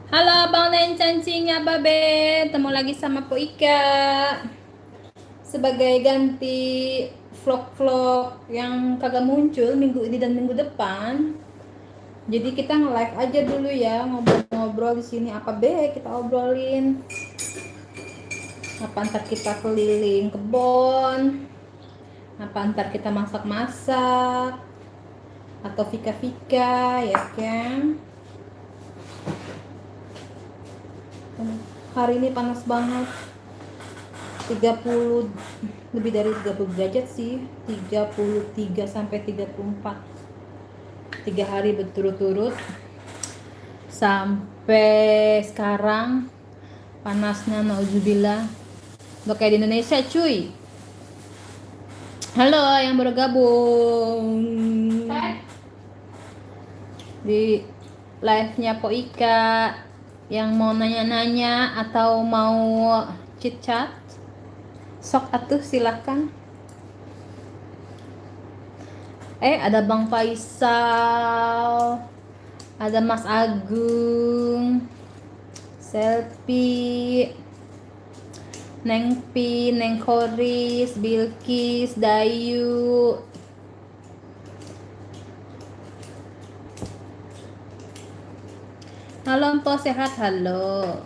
Halo Bang Nen Cancingnya Babe, ketemu lagi sama Po Ika sebagai ganti vlog-vlog yang kagak muncul minggu ini dan minggu depan. Jadi kita nge-live aja dulu ya, ngobrol-ngobrol di sini. Apa be kita obrolin? Apa ntar kita keliling kebon? Apa ntar kita masak-masak? Atau fika-fika ya kan? Hari ini panas banget. 30, lebih dari 30 derajat sih, 33 sampai 34, 3 hari berturut-turut sampai sekarang. Panasnya nauzubillah, udah kayak di Indonesia cuy. Halo yang baru gabung di live-nya Po Ika, yang mau nanya-nanya atau mau chit-chat, sok atuh silahkan. Ada Bang Faisal, ada Mas Agung, Selfie, Neng Pi, Neng Koris, Bilkis, Dayu. Halo Empo, sehat? Halo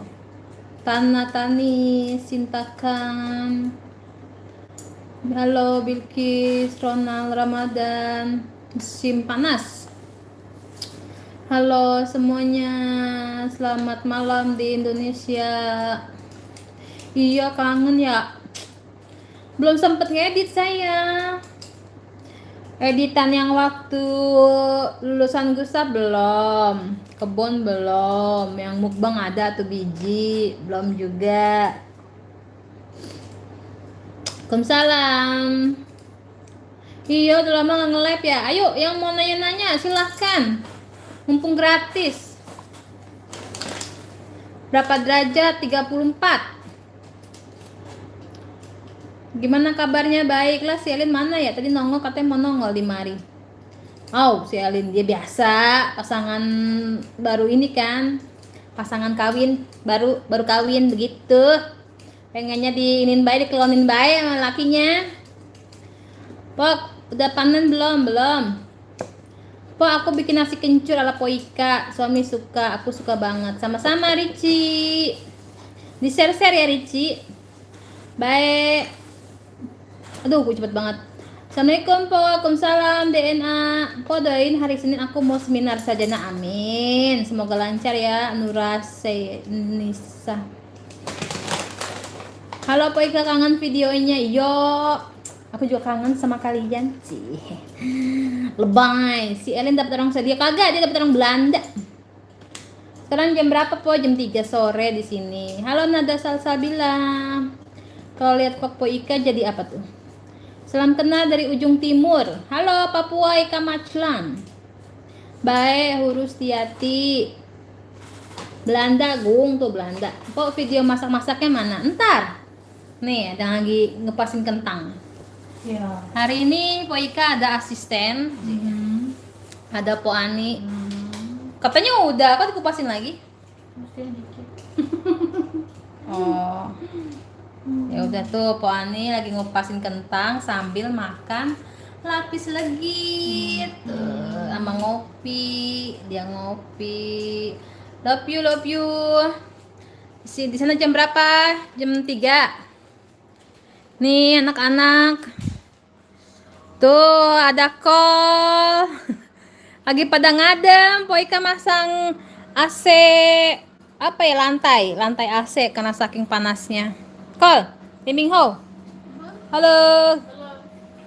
Tana, Tani, Sintakan. Halo Bilkis, Ronald, Ramadan, musim panas. Halo semuanya, selamat malam di Indonesia. Iya kangen ya, belum sempet ngedit saya. Editan yang waktu lulusan Gusta belum, kebon belum, yang mukbang ada tuh biji belum juga. Waalaikumsalam. Iya udah lama nggak nge-live ya. Ayo yang mau nanya-nanya silahkan, mumpung gratis. Berapa derajat? 34. Gimana kabarnya? Baiklah. Si Elin mana ya? Tadi nongol katanya mau nongol di mari. Oh, si Elin dia biasa pasangan baru ini kan. Pasangan kawin baru kawin begitu. Pengennya diinin baik, dikelonin baik sama lakinya. Pok, udah panen belum? Belum. Pok, aku bikin nasi kencur ala Po Ika. Suami suka, aku suka banget. Sama-sama Ricci. Di share-share ya Ricci. Baik. Aduh, gue cepet banget. Assalamualaikum Po, waalaikumsalam DNA. Po, doain hari Senin aku mau seminar sarjana, amin. Semoga lancar ya. Nurase Nisa. Halo Po Ika, kangen videonya. Yo, aku juga kangen sama kalian sih. Lebay. Si Elin dapat orang Sedia kagak, dia dapat orang Belanda. Sekarang jam berapa Po? Jam 3 sore di sini. Halo Nada Salsabila. Kalau lihat Po Ika jadi apa tuh? Salam kenal dari ujung timur. Halo Papua Ika Maclan. Baik, Hurus Tiati. Belanda, Gung tuh Belanda. Kok video masak-masaknya mana? Entar. Nih, ada lagi ngepasin kentang. Ya. Hari ini Po Ika ada asisten. Ada Po Ani. Katanya udah, kok dikupasin lagi? Mesti dikit. Oh. Ya udah tuh Po Ani lagi ngupasin kentang sambil makan lapis legit tuh, sama ngopi. Dia ngopi. Love you, love you. Di sana jam berapa? Jam 3. Nih anak-anak. Tuh ada call. Lagi pada ngadem. Po Ika masang AC, apa ya, lantai AC karena saking panasnya. Call, Timing Ho. Halo.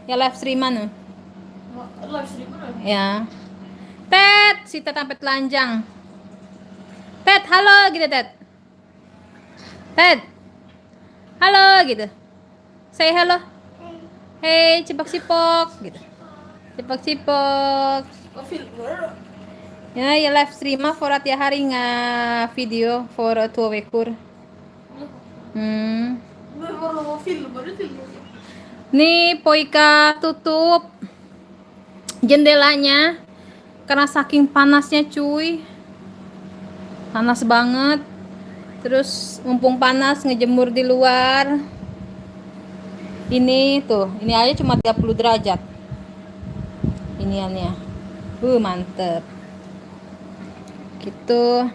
Ya live streaman. Live stream mana? Ya. Ted, si Ted sampai telanjang. Ted, halo gitu Ted. Ted. Halo gitu. Say hello. Hey, cepak cipok gitu. Cepak cipok. Ya, ya live stream for ya hari nga video for 2 veckor. Nih Po Ika tutup jendelanya. karena saking panasnya cuy, panas banget. Terus mumpung panas ngejemur di luar. Ini tuh, ini aja cuma 30 derajat iniannya. Mantep gitu.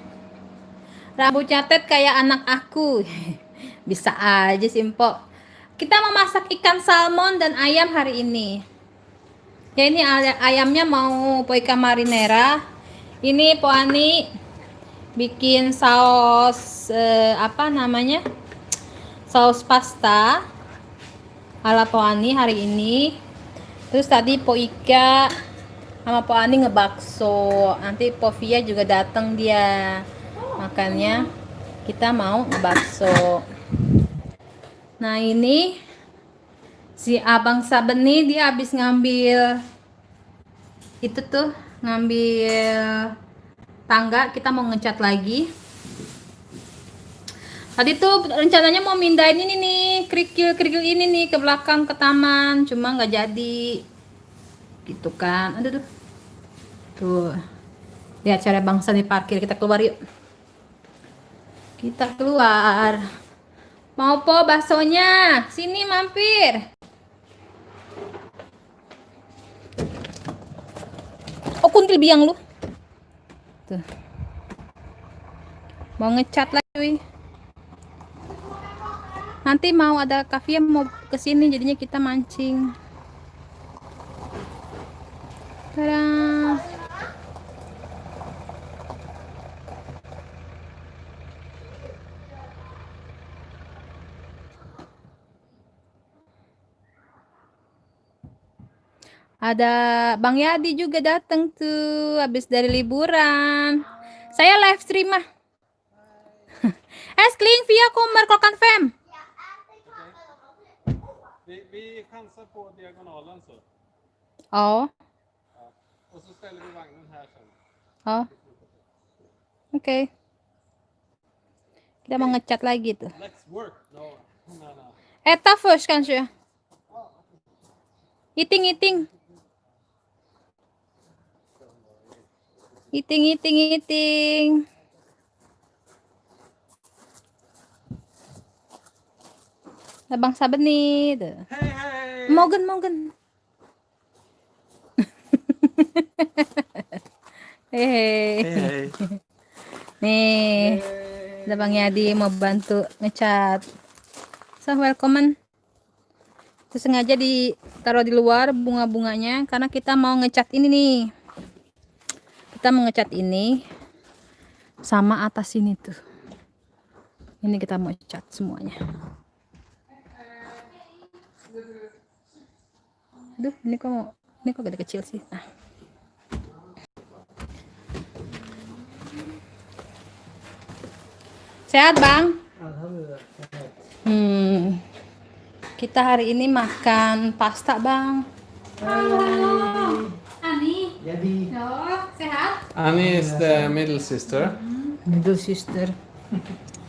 Rambutnya Ted kayak anak aku. Bisa aja sih Mpok. Kita mau masak ikan salmon dan ayam hari ini. Ya ini ayamnya mau po ikan marinara. Ini Po Ani bikin saus apa namanya? Saus pasta ala Po Ani hari ini. Terus tadi Po Ika sama Po Ani ngebakso. Nanti Po Via juga datang dia. Makanya kita mau ngebakso. Nah ini si Abang Saben nih dia habis ngambil itu tuh, ngambil tangga, kita mau ngecat lagi. Tadi tuh rencananya mau mindahin ini nih, kerikil ini nih ke belakang ke taman, cuma nggak jadi. Gitu kan. Aduh tuh. Tuh. Lihat cara bangsa nih parkir, kita keluar yuk. Kita keluar. Mau po baksonya? Sini mampir. Oh kuntil biang lu. Tuh. Mau ngecat lagi cuy. Nanti mau ada kafe mau kesini, jadinya kita mancing. Tada. Ada Bang Yadi juga datang tuh habis dari liburan. Saya live stream mah. Älskling, Fia kommer klockan 5. Vi chansar på diagonalen så. Oh. Ja. Och så ställer vi vagnen här sen. Oh. Oke. Kita mau ngecat lagi tuh. Let's work. No. Eta first kanske. Eating. Abang Saben nih tuh. Hej! Mogen. Hehehe. Nih, ada Bang Yadi mau bantu ngecat. So, welcome. Terus sengaja ditaruh di luar bunga-bunganya karena kita mau ngecat ini nih. Kita mau ngecat ini sama atas ini tuh. Ini kita mau cat semuanya. Aduh, ini kok gede kecil sih. Nah. Sehat, Bang? Alhamdulillah. Kita hari ini makan pasta, Bang. Halo. Ani. Jadi. Sehat? Annie is the middle sister. Middle sister.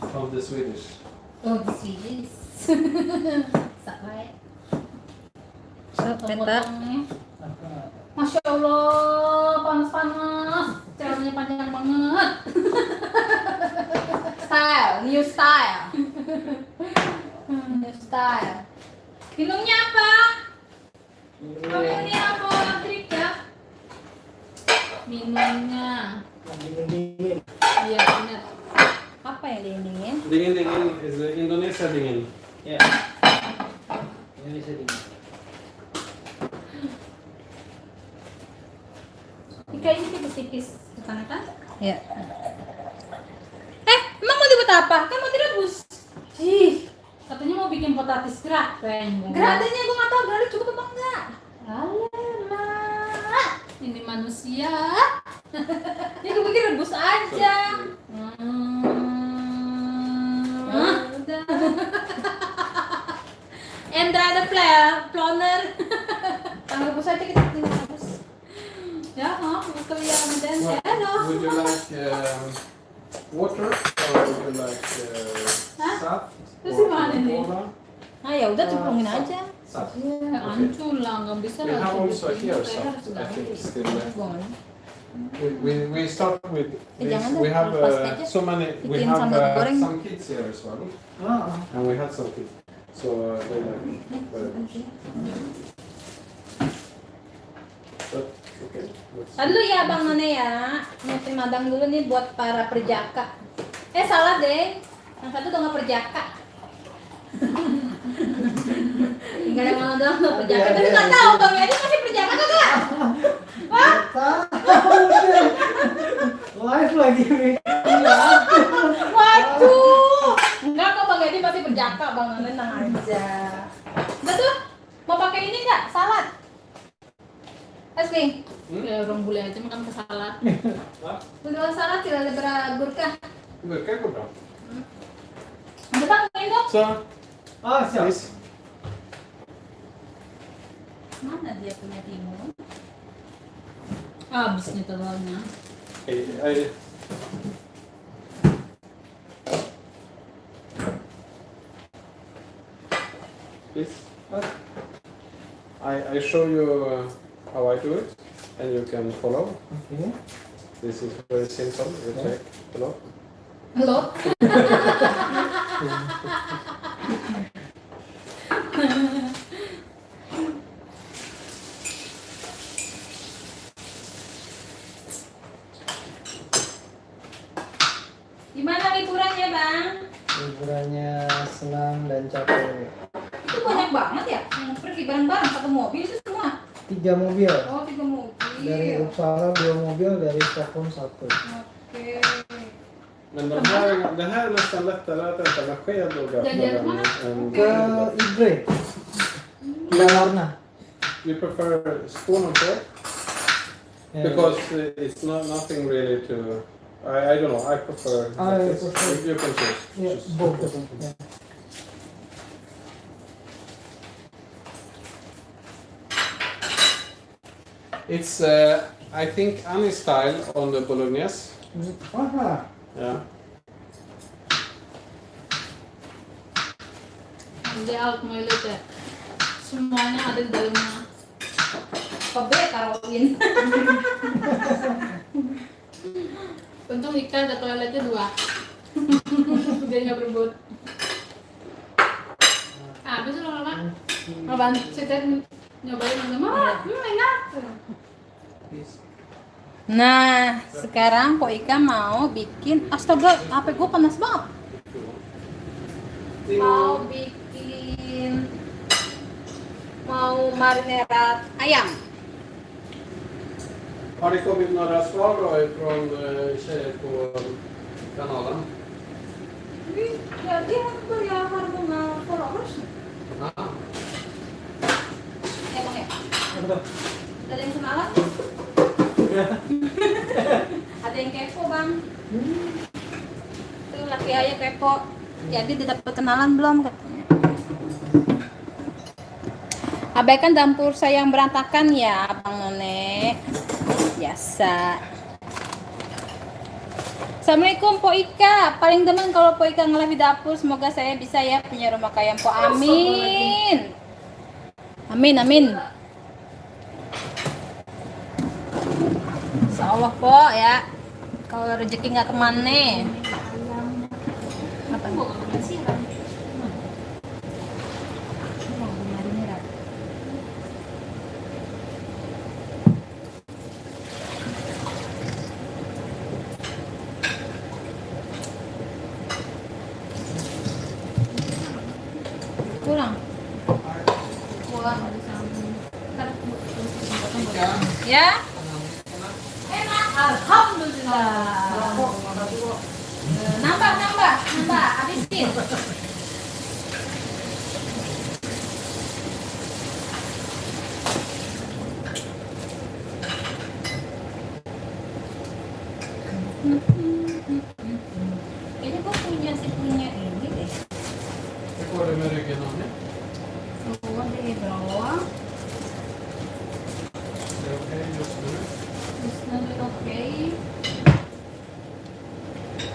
Of the Swedish. Oh, Swedish. Sampai. Teta. Masya Allah, panas. Celana panjang banget. New style. Minumnya apa? Ini apa trik ya? Minumnya. Iya benar. Apa yang dingin? Dingin is Indonesia dingin. Ya. Indonesia dingin. Ika ini tipis-tipis kan? Ya. Emang mau dibuat apa? Kan mau direbus. Katanya mau bikin potatis gratin. Gratinnya gue nggak tahu gratin cukup apa enggak. Alamak, ini manusia. Ini gue pikir rebus aja. Udah. Endra ada planer. Kalau rebus aja kita tinggal rebus. Ja, ska vi göra med den sen då? Would you like water or would you like saft? Terus gimana nih? Cola? Ah ya udah cemplungin aja. Saft. Ya, hancur lah, nggak bisa We lah. have also Cemplungin, here kayak saft. harus I think ganti. still left. Boleh. We start with jangan we deh, have lepas aja. so many. We Bikin have sambal goreng. some kids here as well, Ah, and we had some kids. So they like very much. But okay. let's- Dulu ya Bang None ya, nyuci madang dulu nih buat para perjaka. Salah deh, yang satu tuh nggak perjaka. Enggak ada mana doang nggak perjaka, tapi nggak tahu Bang Edi masih perjaka kagak? Wah, tahu deh. Live lagi nih. waduh, enggak kok Bang Edi masih perjaka Bang None, tenang aja. Udah tuh, mau pakai ini nggak? Salad. Asli, Ya orang bule aja makan ke salad. beli salad tidak ada beragurkah? Verkar gå bra. Udah Bang, ini dong. Så, Ah, siap. please. Mana dia punya timun? Habis nih telurnya. I please. I show you how I do it, and you can follow. Oke. This is very simple. You take a lot. Halo? Gimana liburannya Bang? Liburannya senang dan capek. Itu banyak banget ya yang pergi bareng-bareng satu mobil itu semua. 3 mobil. Oh 3 mobil. Dari Uppsala 2 mobil, dari Stockholm 1. Oke. Men det här är nästan lättare att äta med sked och gaffel Jajan mana? Ke Ibre. Warna. You prefer spoon and fork? Because it's not nothing really to. I don't know. I prefer. I this. prefer- You can choose. Ya, Choose. both. Ya. It's I think Annie style on the bolognese. Aha. Yeah. Dia out toilet ya. Semuanya ada di dalamnya. Kobe taruhin. Untung Ika ada toiletnya 2. Dia nggak berebut. Habis lama-lama. Apaan? Saya nyobain sama enak. Nah, sekarang Po Ika mau bikin, astaga, HP gue panas banget. Mau marinerat ayam. Har det kommit några svar då ifrån tjejer på kanalen? Ya dia beliau harga followers. Ah. Ya Bang ya. Apa? Ada yang kenalan? Ada yang kepo Bang. Tuh laki ayah kepo. Jadi dia dapat kenalan belum katanya. Abaikan dapur saya yang berantakan ya Bang None. Biasa. Assalamualaikum Po Ika. Paling demen kalau Po Ika nge-live di dapur. Semoga saya bisa ya punya rumah kayak Po. Amin. Amin amin. Insyaallah Po ya. Kalau rezeki nggak kemana. Apa? Pulang. Pulang. Ya. Enak. Alhamdulillah. Nambah. Habisin. Ini kok punya ini deh. Hur går det med ryggen Annie? Semua di bawah. Är det okej just nu? Oke.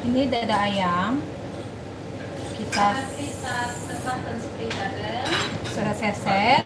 Ini dada ayam. Kita sudah seset.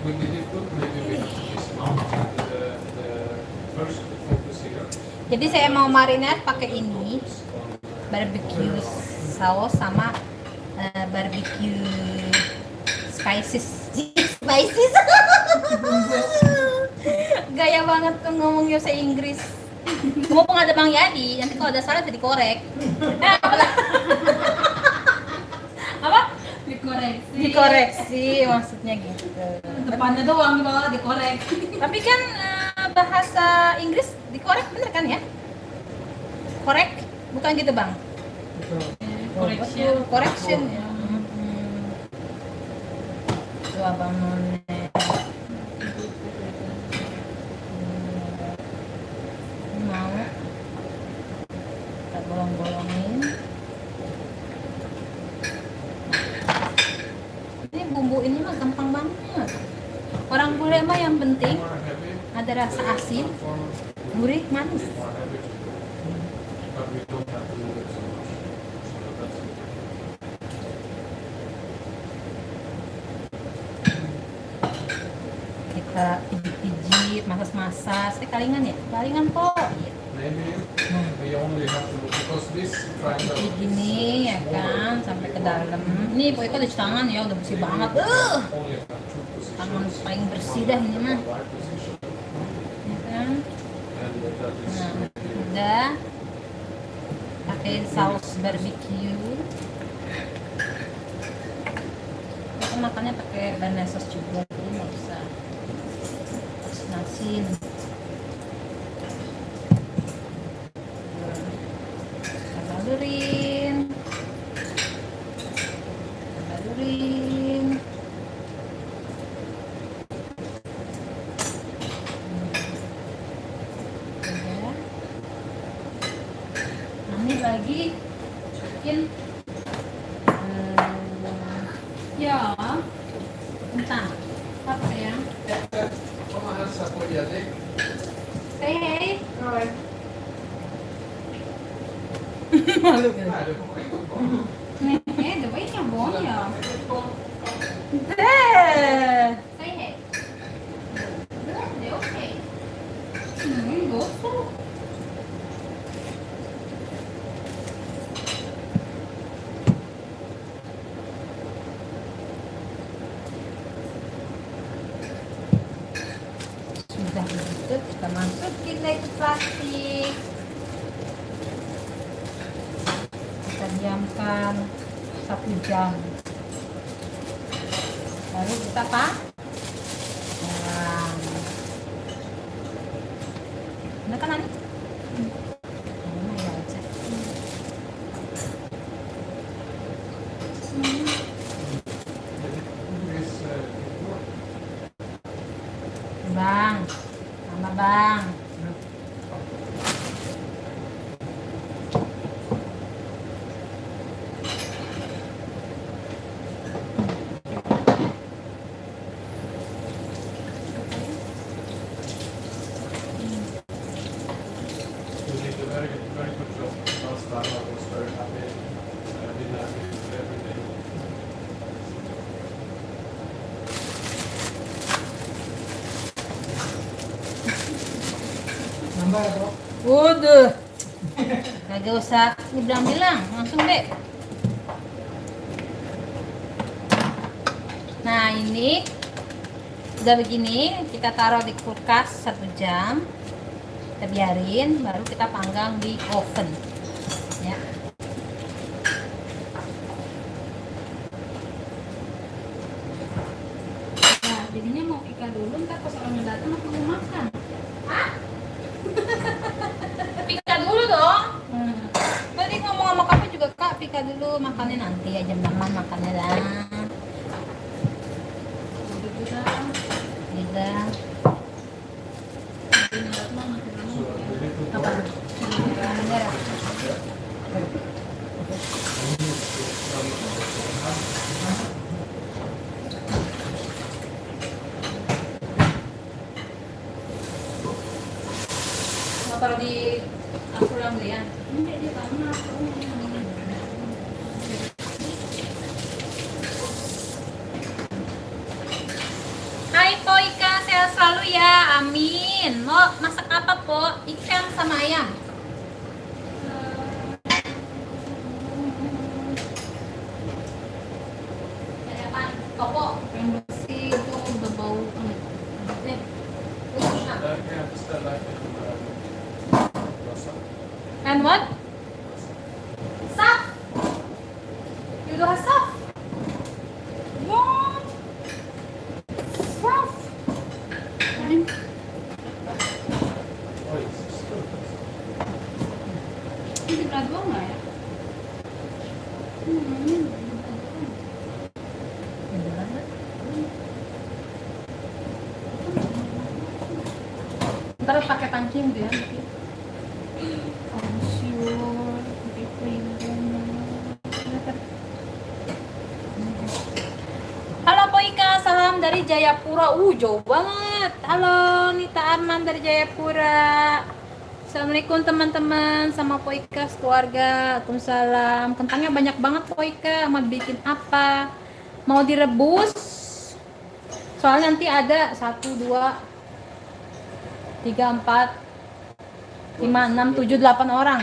We did it good maybe with this mount, the first focus here. Jadi saya mau marinate pakai ini, barbecue saus sama barbecue spices. Spices. Gaya banget tuh ngomong bahasa Inggris. Mumpung ada Bang Yadi, nanti kalau ada salah bisa dikorek. Apa? Dikoreksi maksudnya gitu. Depannya doang, di bawah dikorek. Tapi kan bahasa Inggris dikorek bener kan ya? Korek? Bukan gitu Bang? Correction. Correction ya. Itu Abang None. Mau kita bolong-bolongin. Ini bumbu ini mah gampang banget. Orang bule mah yang penting More heavy, ada rasa asin, for gurih, manis. more heavy to cook. But we don't have to move it so much. So that's it. Kita pijit-pijit, masas-masas. Kalingan ya? Kalingan po. Iya. Maybe we only have to look because this triangle Kayak gini ya kan, sampai ke dalam. Ini pokoknya kan cuci tangan ya, udah bersih banget. only have two positions. Tangan paling bersih dah ini mah. Right position. Ya kan? And that is Nah, maybe udah. Pakai saus barbecue. Kita makannya pakai bearnaise sauce juga, jadi nggak usah asin-asin. Kita balurin. Kita balurin. Udah. Ini lagi bikin Ya, entah apa ya. Kom här så får jag dig. Say hey. Nej, Malu kan? du får skicka på. nej, det var inga vanliga. Deh. Säg hej. Det är okej. Gott så. Sudah begitu kita masukin lagi ke plastik. Kita diamkan 1 jam. Lalu kita apa? Udah kan Ani? Ya aja. This, Bang, sama Bang. you did a very, very good job. Last time I was very happy. I didn't have to do everything. Nambah ya bro? Waduh. Kagak usah bilang-bilang, langsung deh. Nah, ini udah begini, kita taruh di kulkas 1 jam. Kita biarin, baru kita panggang di oven. Ya. Nah, jadinya mau ikan dulu, ntar pas orangnya datang aku mau makan. Pika dulu dong. Tadi ngomong sama kakak juga, Kak, pika dulu, makannya nanti aja mama makannya lah. Udah dah. Udah. Ini lihat mah makin lama So makin. we need to Apa? pour. Merah. Mau taruh di kasur yang beli ya? Ini dia panas. Hai selalu ya, amin. Mau masak apa, Po? Ikan sama ayam. Kayak apa? Toko yang bersih itu udah bau. And what? Saf. You do have saf. What? Saf. Ini berat banget nggak ya? Ntar pakai pancing tuh ya. Halo Poika, salam dari Jayapura. Jauh banget. Halo Nita Arman dari Jayapura. Assalamualaikum teman-teman, sama Poika keluarga. Waalaikumsalam. Kentangnya banyak banget Poika. Mau bikin apa? Mau direbus? Soalnya nanti ada 1, 2, 3, 4, 5, 6, 7, 8 orang.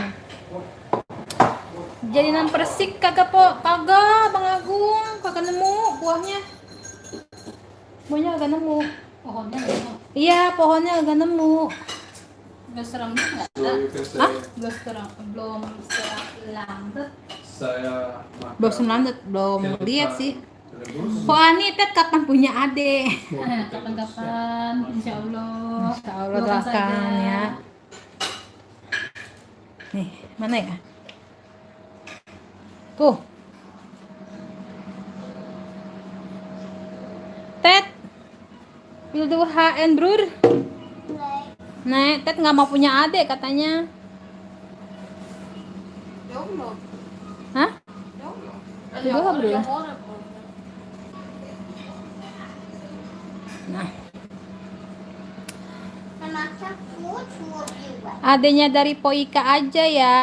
Jadinan persik kagak Po? Kagak Bang Agung, kagak nemu buahnya. Buahnya kagak nemu. Pohonnya nggak Iya, pohonnya kagak nemu. serang nggak So ada. you can say, Hah? Belum serang lambat. saya makan Belum lanjut, belum kentang lihat sih. rebus. Po Ani, Tet kapan punya adek? Kapan-kapan, insya Allah. Insya Allah Doakan doakan saja. ya. Nih, mana ya? Tuh. Tet. Will do HN brur. Nah, Tet nggak mau punya adik katanya. Jomblo. Hah? Jomblo. Jomblo. Nah, adanya dari Poika aja ya.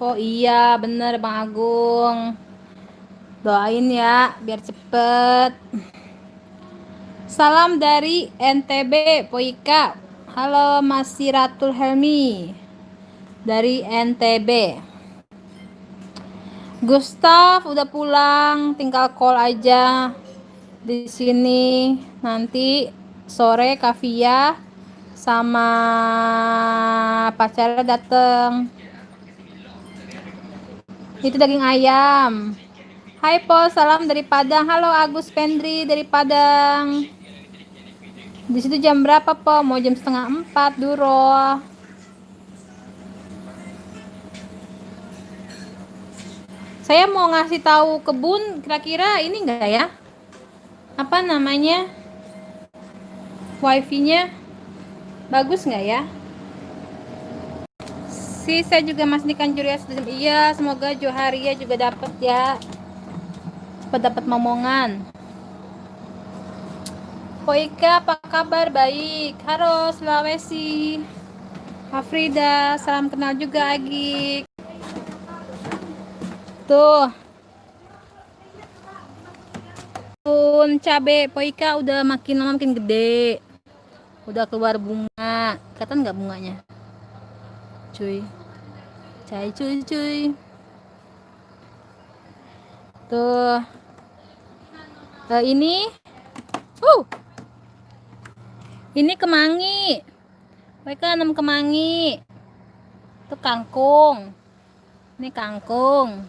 Oh iya, bener Bang Agung. Doain ya, biar cepet. Salam dari NTB, Poika. Halo Mas Siratul Helmi dari NTB. Gustaf udah pulang, tinggal call aja di sini. Nanti sore Kavia sama pacarnya dateng. Itu daging ayam. Hai Po, salam dari Padang. Halo Agus Pendri dari Padang. Di situ jam berapa Po? Mau jam 3:30 Duro. Saya mau ngasih tahu kebun, kira-kira ini enggak ya? Apa namanya? Wifi-nya bagus nggak ya? Saya juga Mas Nikan Jurias. Iya, semoga Joharia juga dapat ya. Cepat dapat momongan. Poika, apa kabar? Baik. Halo Sulawesi. Afrida, salam kenal juga Agik. Tuh. Pun cabe Poika udah makin lama makin gede. Udah keluar bunga. Kelihatan nggak bunganya? Cuy. Cuy. Tuh. Ini. Ini kemangi. Mereka nanam kemangi. Itu kangkung. Ini kangkung.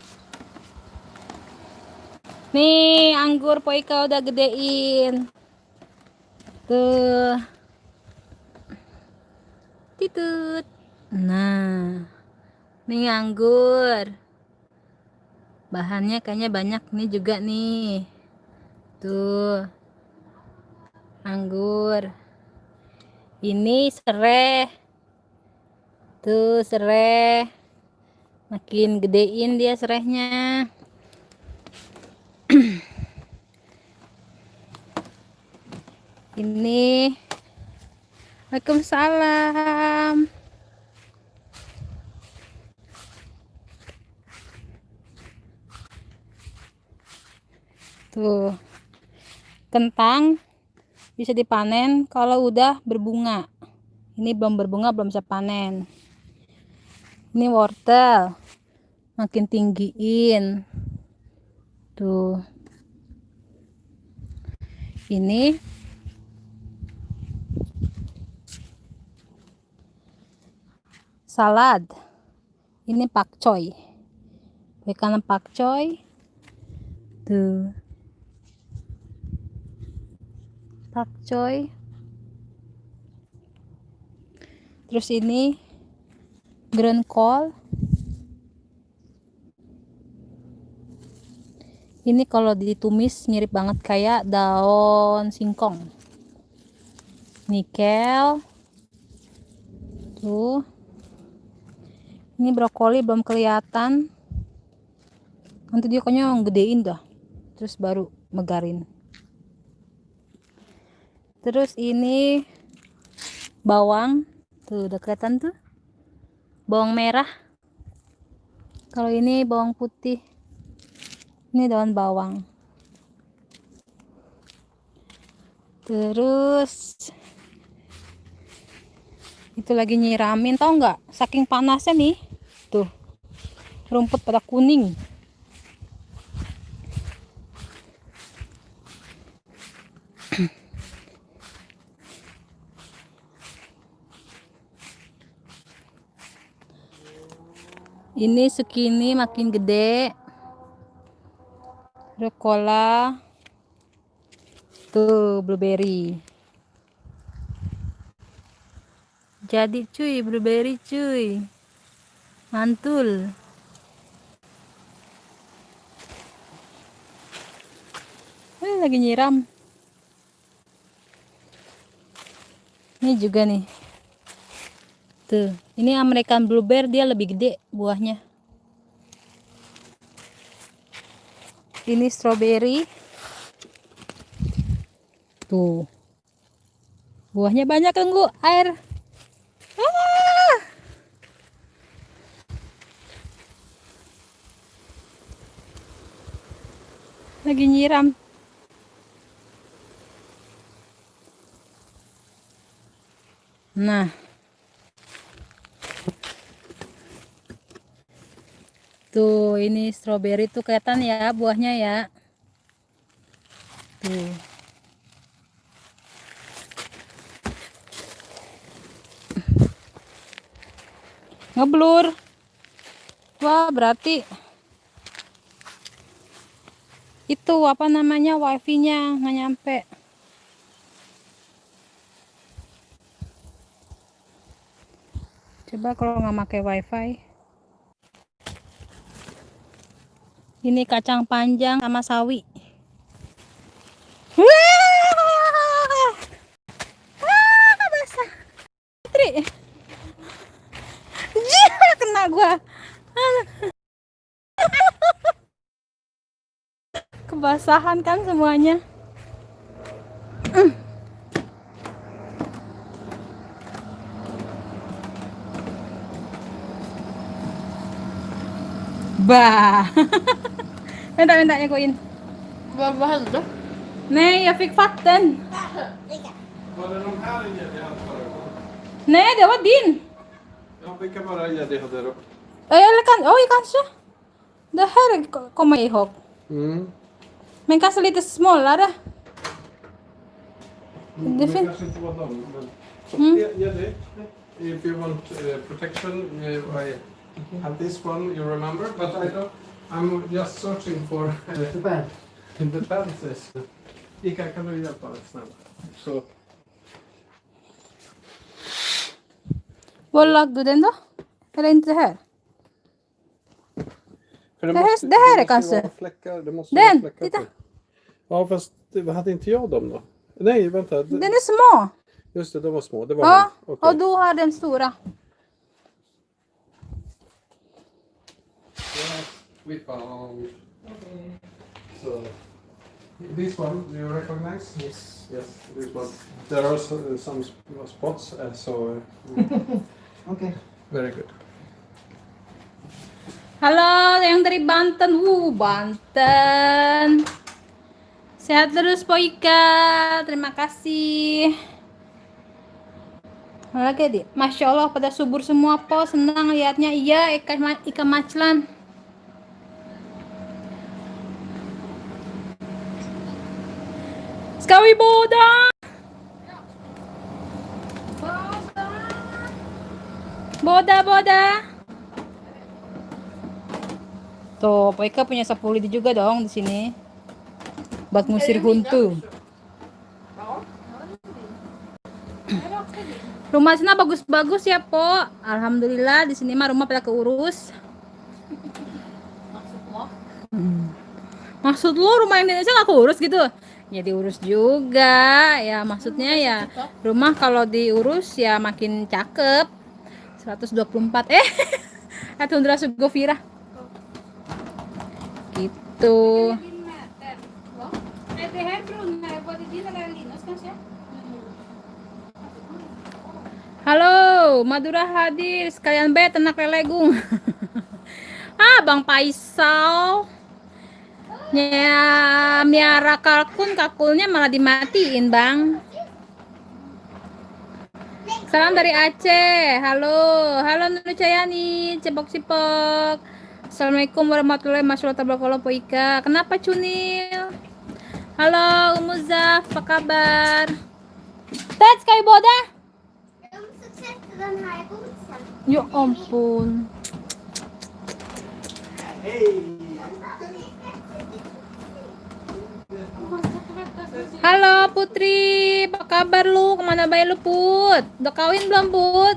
Nih anggur Poika udah gedein. Tuh. Titut. Nah. Nih anggur. Bahannya kayaknya banyak nih juga nih. Tuh. Anggur. Ini sereh. Tuh sereh. Makin gedein dia serehnya. Ini. Waalaikumsalam. Tuh. Kentang bisa dipanen kalau udah berbunga. Ini belum berbunga, belum bisa panen. Ini wortel, makin tinggiin tuh. Ini salad, ini pakcoy, kanan pakcoy tuh, pakcoy. Terus ini green col. Ini kalau ditumis mirip banget kayak daun singkong. Nikel. Tuh. Ini brokoli belum kelihatan. Nanti dia kayaknya gedein dah. Terus baru megarin. Terus ini bawang. Tuh udah kelihatan tuh. Bawang merah. Kalau ini bawang putih. Ini daun bawang. Terus itu lagi nyiramin, tau nggak? Saking panasnya nih, tuh rumput pada kuning. Ini segini makin gede. Rucola. Tuh blueberry. Jadi cuy, blueberry cuy. Mantul. Lagi nyiram. Ini juga nih. Tuh, ini American blueberry, dia lebih gede buahnya. Ini strawberry. Tuh. Buahnya banyak, tunggu air. Ah! Lagi nyiram. Nah. Tuh, ini strawberry tuh kelihatan ya buahnya ya. Tuh. Ngeblur. Wah, berarti itu apa namanya, wifi-nya nggak nyampe. Coba kalau nggak pakai wifi. Ini kacang panjang sama sawi. Wah! Basah. Tri. Kena gua. Kebasahan kan semuanya. Bah. Vänta, jag går in. Vad hände? Nej, jag fick vatten. Var det de här gäddor jag hade förra gången? Nej, det var din. Ja, vilka var det gäddor jag hade då? Eller kanske. Det här kommer jag ihåg. Mm. Men kanske lite smalare. Det fin- kanske inte var dem, men... Mm. Gäddor. If you want protection, I have this one, you remember? But I'm just searching for defenses. Ika, kan du hjälpa mig snälla? Så. Var lagde du den då? Eller inte det här? För Det här är måste kanske. vara fläckar, det måste Den, vara fläckar titta. på. Ja, fast hade inte jag dem då? Nej, vänta. Den är små. Just det, de var små. Det var Ja, han. Okej. och du har den stora. Yes, we found. So, this one, do you recognize? Yes. Yes, this one. There are some spots, Okay. very good. Halo, yang dari Banten. Banten. Sehat terus Po Ika. Terima kasih. Lagi di, Masya Allah pada subur semua Po, senang lihatnya. Iya, Ika Maclan. Skawi Boda. Boda. Tuh, Po Ika punya sapu lidi juga dong di sini. Buat ngusir huntu. Rumah sana bagus-bagus ya, Po. Alhamdulillah di sini mah rumah pada keurus. Maksud lo rumah Indonesia nggak keurus gitu? Ya diurus juga. Ya maksudnya ya rumah kalau diurus ya makin cakep. 124 Tundra Sugofira. Gitu. Halo, Madura hadir. Sekalian tenak lelegung. Bang Paisal. Ya, miara kakulnya malah dimatiin, Bang. Salam dari Aceh. Halo Nunu Cayani, Cepok-cepok. Assalamualaikum warahmatullahi wabarakatuh, Po Ika. Kenapa Cunil? Halo Umuzaf, apa kabar? Tet, sekali boda. Ya ampun. Halo Putri, apa kabar lu? Kemana bayi lu Put? Udah kawin belum Put?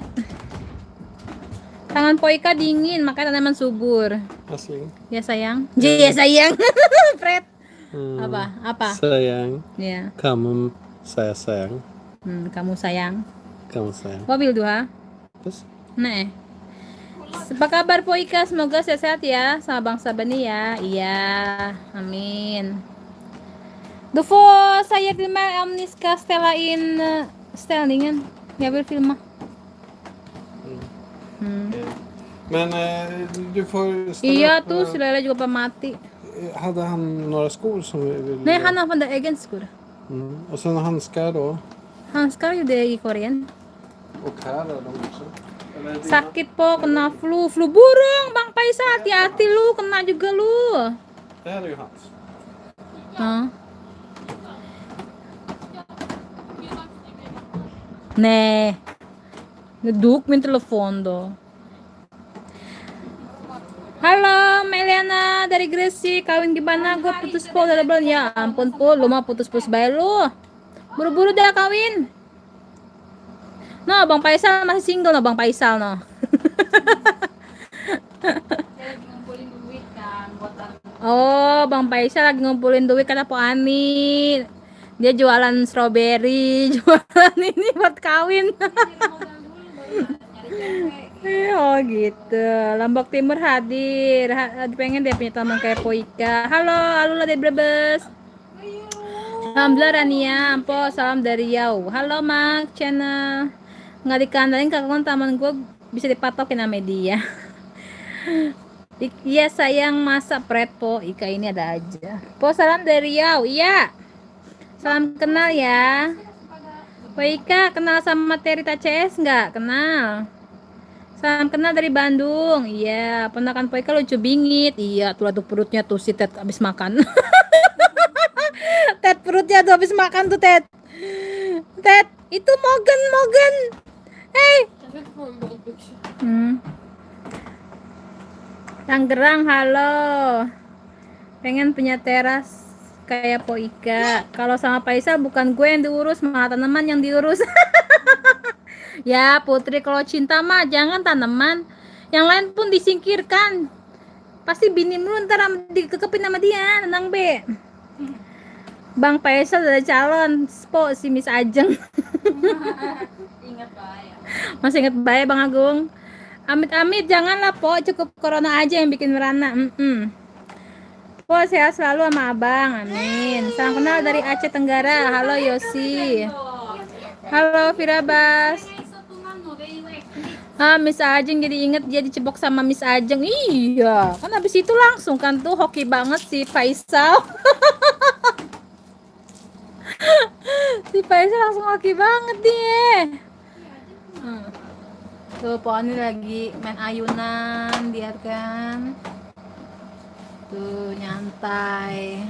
Tangan Po Ika dingin, makanya tanaman subur. Asing. Ya sayang. Ya sayang. Fred. Apa? Sayang. Ya. Kamu saya sayang. Kamu sayang. Kamu sayang. Mobil dua. Terus? Nah. Apa kabar Po Ika? Semoga sehat-sehat ya sama Bang Sabani ya. Iya. Amin. Dufo saya filmar Amniska Stella in ställningen. Jag vill filma. Men du får ställa Iya upp, tuh si Lela juga mati. Hade han några skor som vi vill... Nej, han använder egen skor. Och sen handskar då. Handskar gjorde jag i korgen. Och här är de också. Eller dina? Sakit Po, kena flu burung. Bang Paisa, hati-hati lu, kena juga lu. Det här är ju hans. Nih, ngeduk min telepon do. Halo Meliana dari Gresik, kawin gimana? Gue putus Po dari bulan. Ya ampun Po, lu mah putus-putus bae lu. Buru-buru dah kawin. No, Bang Faisal masih single no, Bang Faisal no. Oh, Bang Faisal lagi ngumpulin duit kata Po Ani. Dia jualan strawberry, jualan ini buat kawin. Oh gitu. Lombok Timur hadir. Pengen dia punya teman kayak Po Ika. Halo, Alula dari Brebes. Alhamdulillah Rania, Ampo, salam dari Riau. Halo Mak, channel. Nggak dikandalin kakak taman gue bisa dipatokin sama dia. Iya sayang, masa pret Po Ika ini ada aja. Po salam dari Riau. Iya. Salam kenal ya. Po Ika kenal sama Terita CS nggak? Kenal. Salam kenal dari Bandung. Iya, ponakan Po Ika lucu bingit. Iya, tuh perutnya tuh si Ted habis makan. Ted perutnya tuh habis makan tuh Ted. Ted, itu Morgan. Hey. Tangerang, halo. Pengen punya teras kayak Po Ika. Kalau sama Faisal bukan gue yang diurus, malah tanaman yang diurus. Ya Putri, kalau cinta mah jangan tanaman, yang lain pun disingkirkan. Pasti bini lu ntar dikekepin sama dia, tenang be. Bang Faisal ada calon, Po si Miss Ajeng. Ingat bahaya. Masih inget baik Bang Agung. Amit-amit janganlah Po, cukup corona aja yang bikin merana. Po sehat selalu sama abang, amin. Salam kenal dari Aceh Tenggara. Halo Yosi. Halo Firabas. Miss Ajeng jadi inget dia dicebok sama Miss Ajeng. Iya, kan habis itu langsung kan tuh hoki banget si Faisal. Si Faisal langsung laki banget dia. Tuh Po Ani lagi main ayunan, dia kan. Tuh nyantai.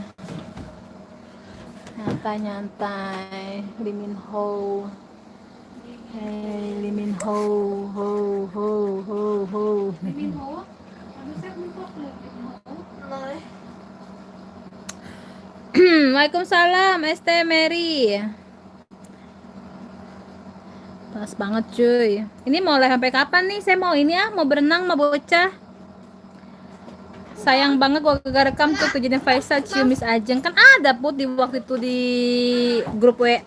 Nyantai. Lee Min Ho. Hey, Lee Min Ho, ho, ho, ho, ho. Min Ho. Aduh, saya lupa kalau Min Ho. Waalaikumsalam, ST Mary. Pas banget cuy. Ini mau live sampai kapan nih? Saya mau ini mau berenang, mau bocah. Sayang banget gua gak rekam tuh kejadian Faisal cium Miss Ajeng. Kan ada Put di waktu itu di grup WA.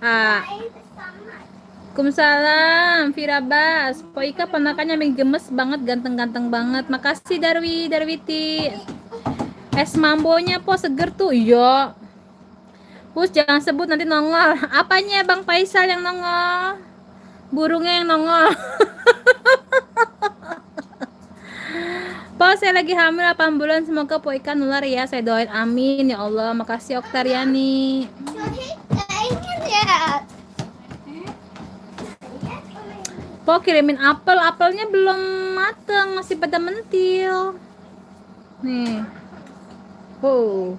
Waalaikumsalam, Vira Bas. Poika ponakannya yang gemes banget, ganteng-ganteng banget. Makasih Darwiti. Es mambonya Po seger tuh. Iya. Pus jangan sebut nanti nongol. Apanya Bang Faisal yang nongol? Burungnya yang nongol. Po saya lagi hamil 8 bulan, semoga Po Ika nular ya, saya doain amin ya Allah. Makasih Oktariani. Po kirimin apelnya belum mateng, masih pada mentil. Nih. Tuh.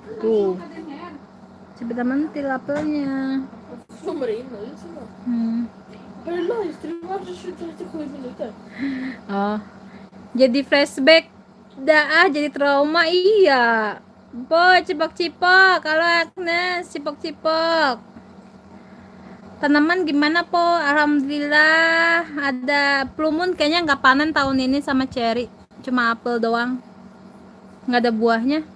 Masih pada mentil apelnya. Oh, jadi flashback dah jadi trauma iya. Boy cipok-cipok, kalau Agnes cipok-cipok. Tanaman gimana Po? Alhamdulillah ada plumun, kayaknya nggak panen tahun ini sama cherry, cuma apel doang, nggak ada buahnya.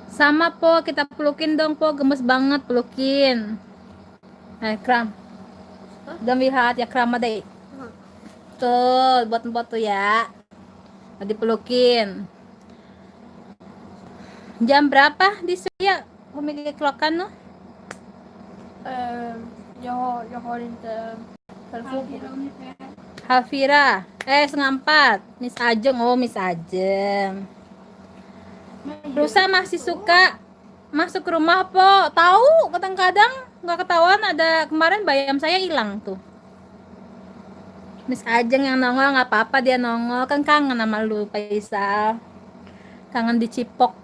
Sama Po, kita pelukin dong Po, gemes banget pelukin. Kram. Dan lihat ya kram deh. Tuh, buat tuh ya. Tadi pelukin. Jam berapa di Surya? Memiliki klokan no? Jag har inte telefon på mig. Hafira. 3:30. Miss Ajeng. Oh, Miss Ajeng. Rusa masih suka masuk rumah Po. Tahu, kadang-kadang nggak ketahuan, ada kemarin bayam saya hilang tuh. Miss Ajeng yang nongol, nggak apa-apa dia nongol, kan kangen sama lu Faisal, kangen dicipok.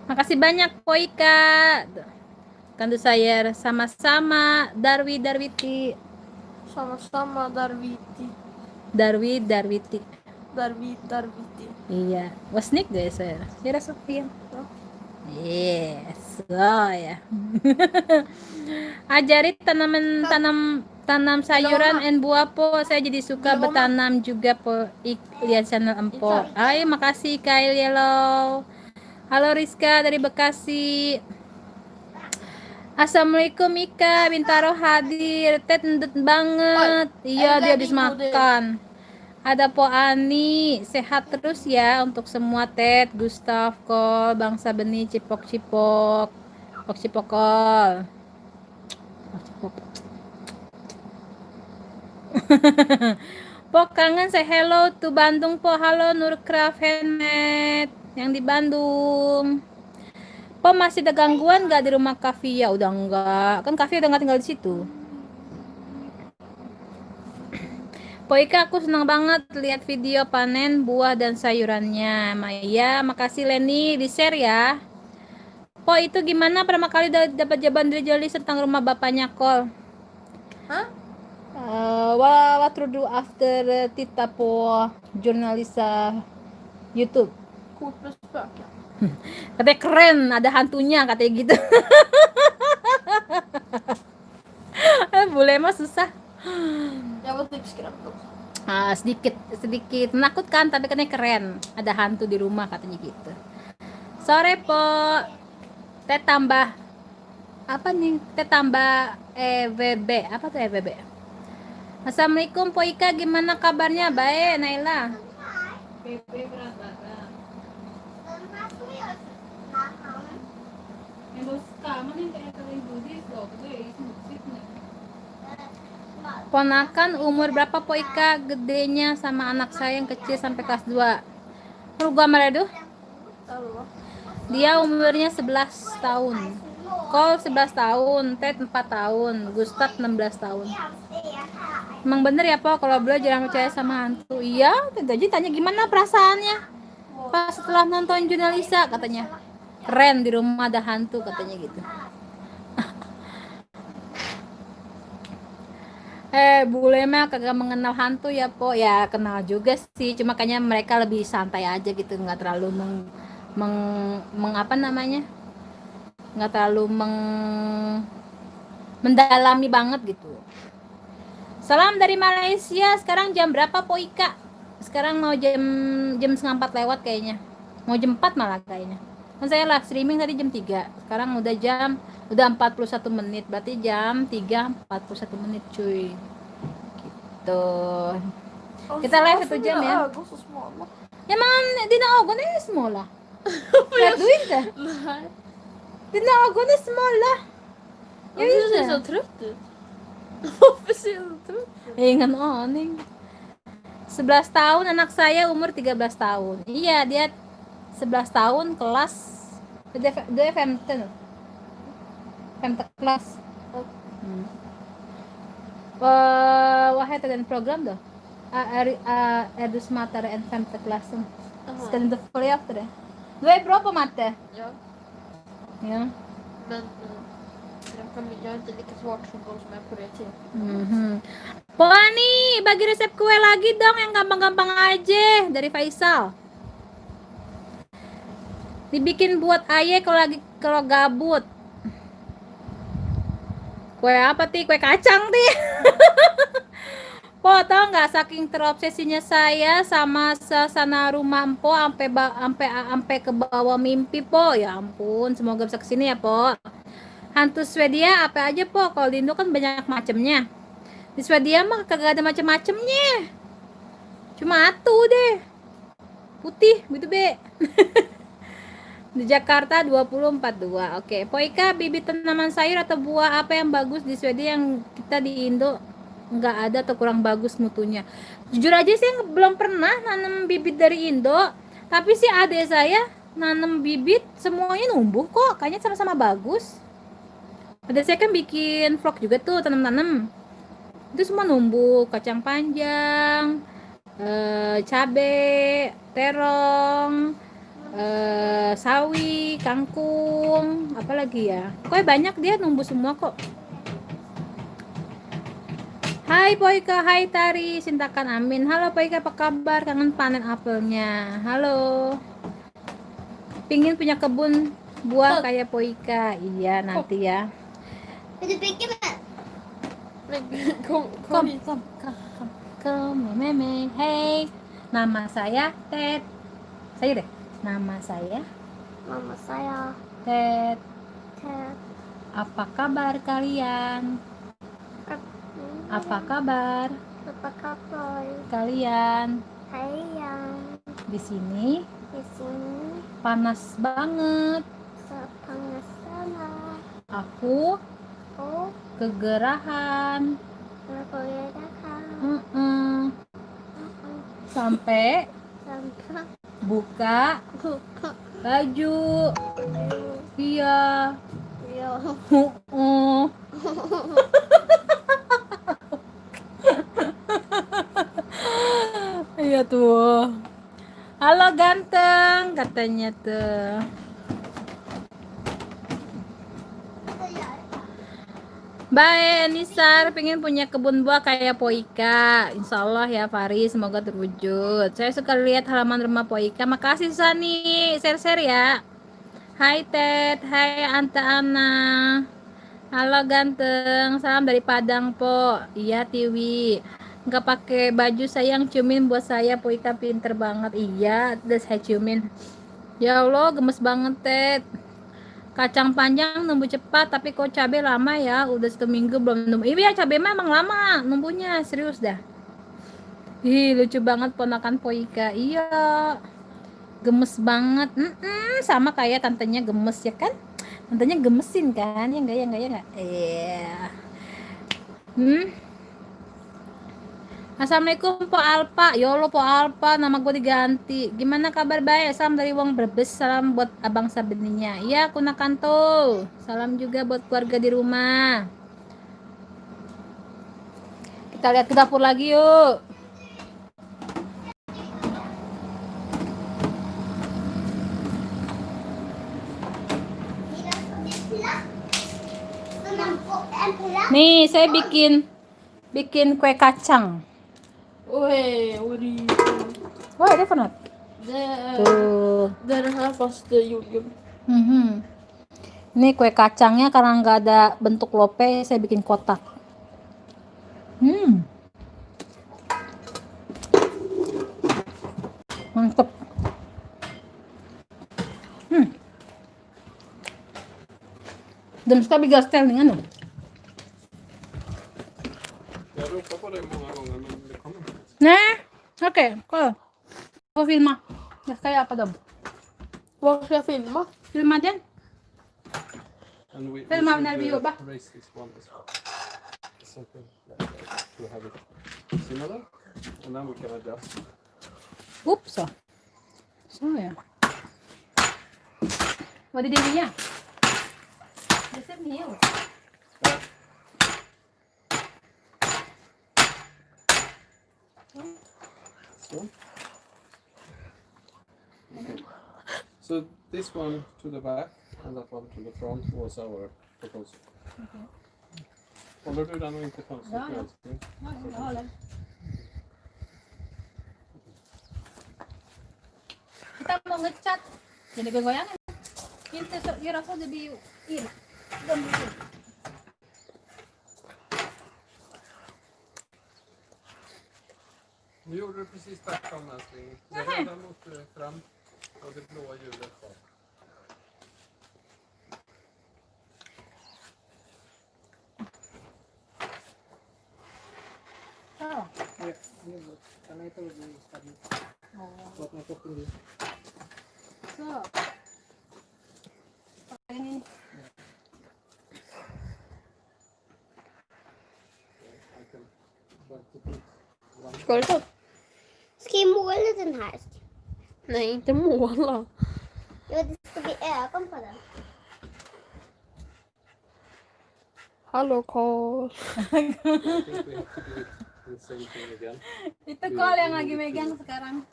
Makasih banyak Po Ika. Kandu saya sama-sama Darwiti. Sama-sama Darwiti. Darwiti. Iya, wasnik guys saya. Kira Sofia. Yes, oh ya. Ajari tanam sayuran and buah Po. Saya jadi suka bertanam juga Po. Lihat channel Empo. Ay, makasih Kyle Yellow. Halo Rizka dari Bekasi. Assalamualaikum Ika, Bintaro hadir. Tet endut banget. Iya, dia habis makan. Ada Po Ani, sehat terus ya untuk semua Ted, Gustaf, Kol, Bangsa Benih, Cipok-cipok, Cipok-cipokol. Po kangen, say hello to Bandung Po. Halo Nurcraft Handmade yang di Bandung. Po masih ada gangguan nggak di rumah Kafia? Udah enggak, kan Kafia udah nggak tinggal di situ. Po Ika, aku senang banget lihat video panen buah dan sayurannya. Maya, makasih Leni, di share ya. Po itu gimana pertama kali dapat jawaban dari Joli tentang rumah bapaknya Kol? Hah? What to do after Tita Po jurnalisa YouTube? Kortens spöke. Katanya keren, ada hantunya katanya gitu. Boleh mah susah. Jag var typ skrämd också. Sedikit menakutkan, tapi katanya keren, ada hantu di rumah katanya gitu. Sore Po, teh tambah apa nih? Teh tambah EWB, apa tuh EWB? Assalamualaikum Po Ika, gimana kabarnya? Baik Naila. PP berat badan. Emang kamu nih kayak kalian budis loh, gue smutsik nih. Ponakan umur berapa Po Ika? Gedenya sama anak saya yang kecil sampai kelas 2. Perlu gua mereduh? Hallå? Dia umurnya 11 tahun. Cole 11 tahun, Ted 4 tahun, Gustav 16 tahun. Emang bener ya Po, kalau beliau jarang percaya sama hantu. Iya, tadi tanya gimana perasaannya pas setelah nonton Jurnalisa, katanya keren di rumah ada hantu, katanya gitu. Bule mah kagak mengenal hantu ya Po. Ya kenal juga sih, cuma kayaknya mereka lebih santai aja gitu, nggak terlalu apa namanya, nggak terlalu mendalami banget gitu. Salam dari Malaysia. Sekarang jam berapa Po Ika? Sekarang mau jam setengah 4 lewat kayaknya, mau jam 4 malah kayaknya. Kan saya lah streaming tadi jam 3, sekarang udah 41 menit, berarti jam 3:41 cuy gitu. Kita live 1 jam ya. Ja men dina ögon är ju små la. Vet du inte? Nej. Dina ögon är små la. Jag Varför ser vet du så inte. trött ut? Varför ser du så trött ut? Ingen aning. 11 tahun, anak saya umur 13 tahun. Iya, dia 11 tahun, kelas dia femte kelas. Vad heter den program då? Är du smartare än femte klassen? Ska du inte följa efter det? Du är bra på matte. Ja, Ja. men jag är inte lika svårt som de som är på det till. Po Ani, bagi resep kue lagi dong yang gampang-gampang aja dari Faisal. Dibikin buat Aye kalau gabut. Kue apa ti? Kue kacang ti. Po, tau nggak saking terobsesinya saya sama suasana rumah Po sampai ke bawah mimpi Po. Ya ampun, semoga bisa kesini ya Po. Hantu Swedia apa aja Po? Kalau di Indo kan banyak macamnya. Di Swedia mah kagak ada macam-macamnya. Cuma atu deh. Putih gitu be. Di Jakarta 2042. Oke, Poika, bibit tanaman sayur atau buah apa yang bagus di Swedia yang kita di Indo nggak ada atau kurang bagus mutunya? Jujur aja sih belum pernah nanam bibit dari Indo, tapi sih adik saya nanam bibit semuanya numbuh kok, kayaknya sama-sama bagus. Adik saya kan bikin vlog juga tuh tanam-tanam, itu semua numbuh, kacang panjang, cabe, terong, sawi, kangkung, apalagi ya, pokoknya banyak dia numbuh semua kok. Hai Poika, hai Tari, Sintakan Amin. Halo Poika, apa kabar? Kangen panen apelnya. Halo. Pingin punya kebun buah kayak Poika. Iya nanti ya. Kom, meme. Hey, nama saya Ted. Saya deh. Nama saya Mama saya Ted. Ted. Apa kabar kalian? Apa kabar Apa kabar kalian? kalian? Di sini Di sini panas banget. sepanas sana. Aku Oh, kegerahan. berkoredakan. Sampai Sampai buka buka baju. Iya. yo. Iya tuh. Halo ganteng, katanya tuh. Baik, Nisar pengen punya kebun buah kayak Poika. Insya Allah ya Fari, semoga terwujud. Saya suka lihat halaman rumah Poika. Makasih Sani, share-share ya. Hai Ted, hai Anta Ana. Halo ganteng, salam dari Padang Po. Iya Tiwi. Nggak pakai baju sayang, ciumin buat saya. Poika pinter banget. Iya, udah saya ciumin. Ya Allah, gemes banget Ted. Kacang panjang numbuh cepat, tapi kok cabai lama ya, udah 1 minggu belum numbuh. Iya cabai memang lama numbuhnya, serius dah. Ih lucu banget ponakan Poika. Iya gemes banget. Sama kayak tantenya gemes ya kan, tantenya gemesin kan, ya enggak. Iya. Assalamualaikum Po Alpa. Ya Allah Po Alpa, nama gue diganti. Gimana kabar baik? Salam dari Wong Brebes. Salam buat Abang Sabeninya. Iya, Kuna Kanto. Salam juga buat keluarga di rumah. Kita lihat ke dapur lagi yuk. Nih, saya bikin kue kacang. Wait, what do you do? Wah, ada penat. Tuh. Där här fast jordgubb. Ini kue kacangnya karena nggak ada bentuk lope, saya bikin kotak. Mantep. Dan ska bygga ställningen nu. Jag ropar på dig många gånger men det kommer inte. Nej, okej, kolla. Får filma. Jag ska hjälpa dem. Var ska jag filma? Filma den. And we Filma should, när vi jobbar. raise this one as well. Something like that to have it similar. And then we can adjust. Upp så. Så ja. Vad är det vi gör? Det ser mer ut. So. Okay. So this one to the back and that one to the front was our proposal. Håller du den och inte fönstret? Ja, ja. älskling? Ja, jag håller. Kita mau ngecat. Jadi gue goyangin. Inte så, göra så det blir ju illa. De blir illa. Nu gjorde du precis tvärtom älskling. Nähä. Jag hade mot fram och det blåa hjulet bak. Oh. Ya, ini buat karena itu lebih stabil. Buat nutupin dia. So. Pakai ini. I can try to put one. Ska du ta? Ska jag måla den här? Nej, inte måla. Ja, det ska bli ögon på den. Hallå Karl. I think we have to do it the same thing again. Itu Kol yang lagi megang sekarang.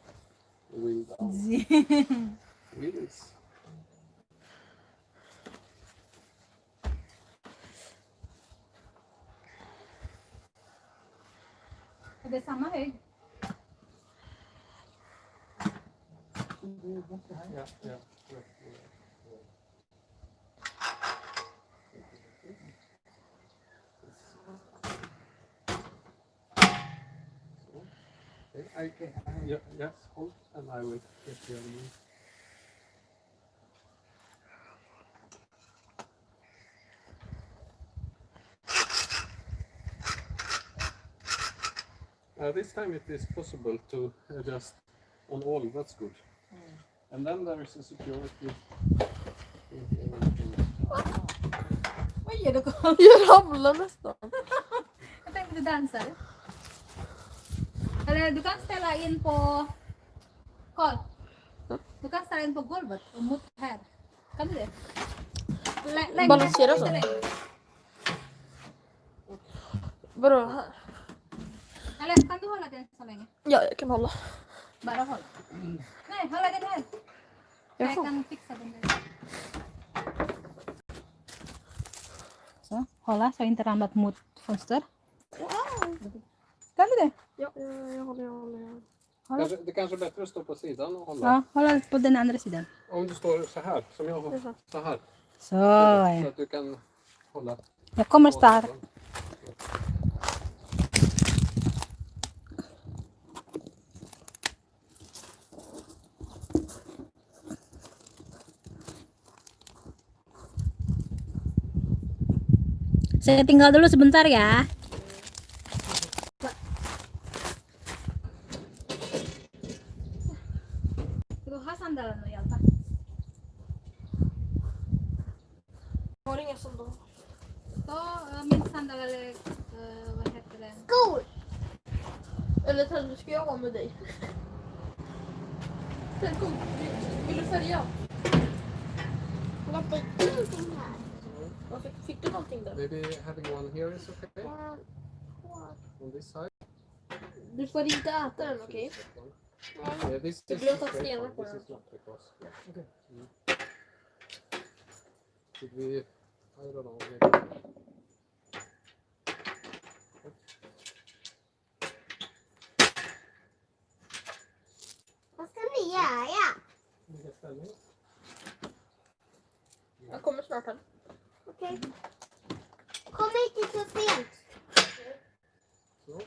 Wheel down. Wheels. Ada sama höjd. Yeah, yeah. Okay, yes, hold, and I will get the other one. This time it is possible to adjust on all, that's good. And then there is a security. Vad gör du Kol? Jag ramlar nästan. Jag tänkte du dansar. Eller du kan ställa in på Kol. Du kan ställa in på golvet och mot här. Kan du det? Lägg Balansera den så. lite. Vadå här? Eller kan du hålla den så länge? Ja, jag kan hålla. Bara håll. Nej, hålla den här. Jag Jaha. kan fixa den där. Så, hålla så inte ramlat mot fönster. Kan du det? Ja, jag håller. Det kanske är bättre att stå på sidan och hålla. Ja, hålla på den andra sidan. Om du står så här, som jag har, Det är så. så här. Så, Så ja. att du kan hålla. Jag kommer starkt. Saya tinggal dulu sebentar ya. Du har sandalerna i alla fall. Jag har inga sandaler. Då min sandal eller vad heter det? Skor! Eller Ted, ska jag vara med dig? Ted, kom. Vill du färga? Jag fick ingenting här. Varför fick du någonting där? Maybe having one here is okay. On this side. Du får inte äta den, okej? Yeah, this Det is blir att ta great stenar one. på This den. is not because. Okay. Should we? I don't know. Maybe. Vad ska ni göra? Vilka ställningar? Jag kommer snart här. Okej. Kom inte så sent. Så.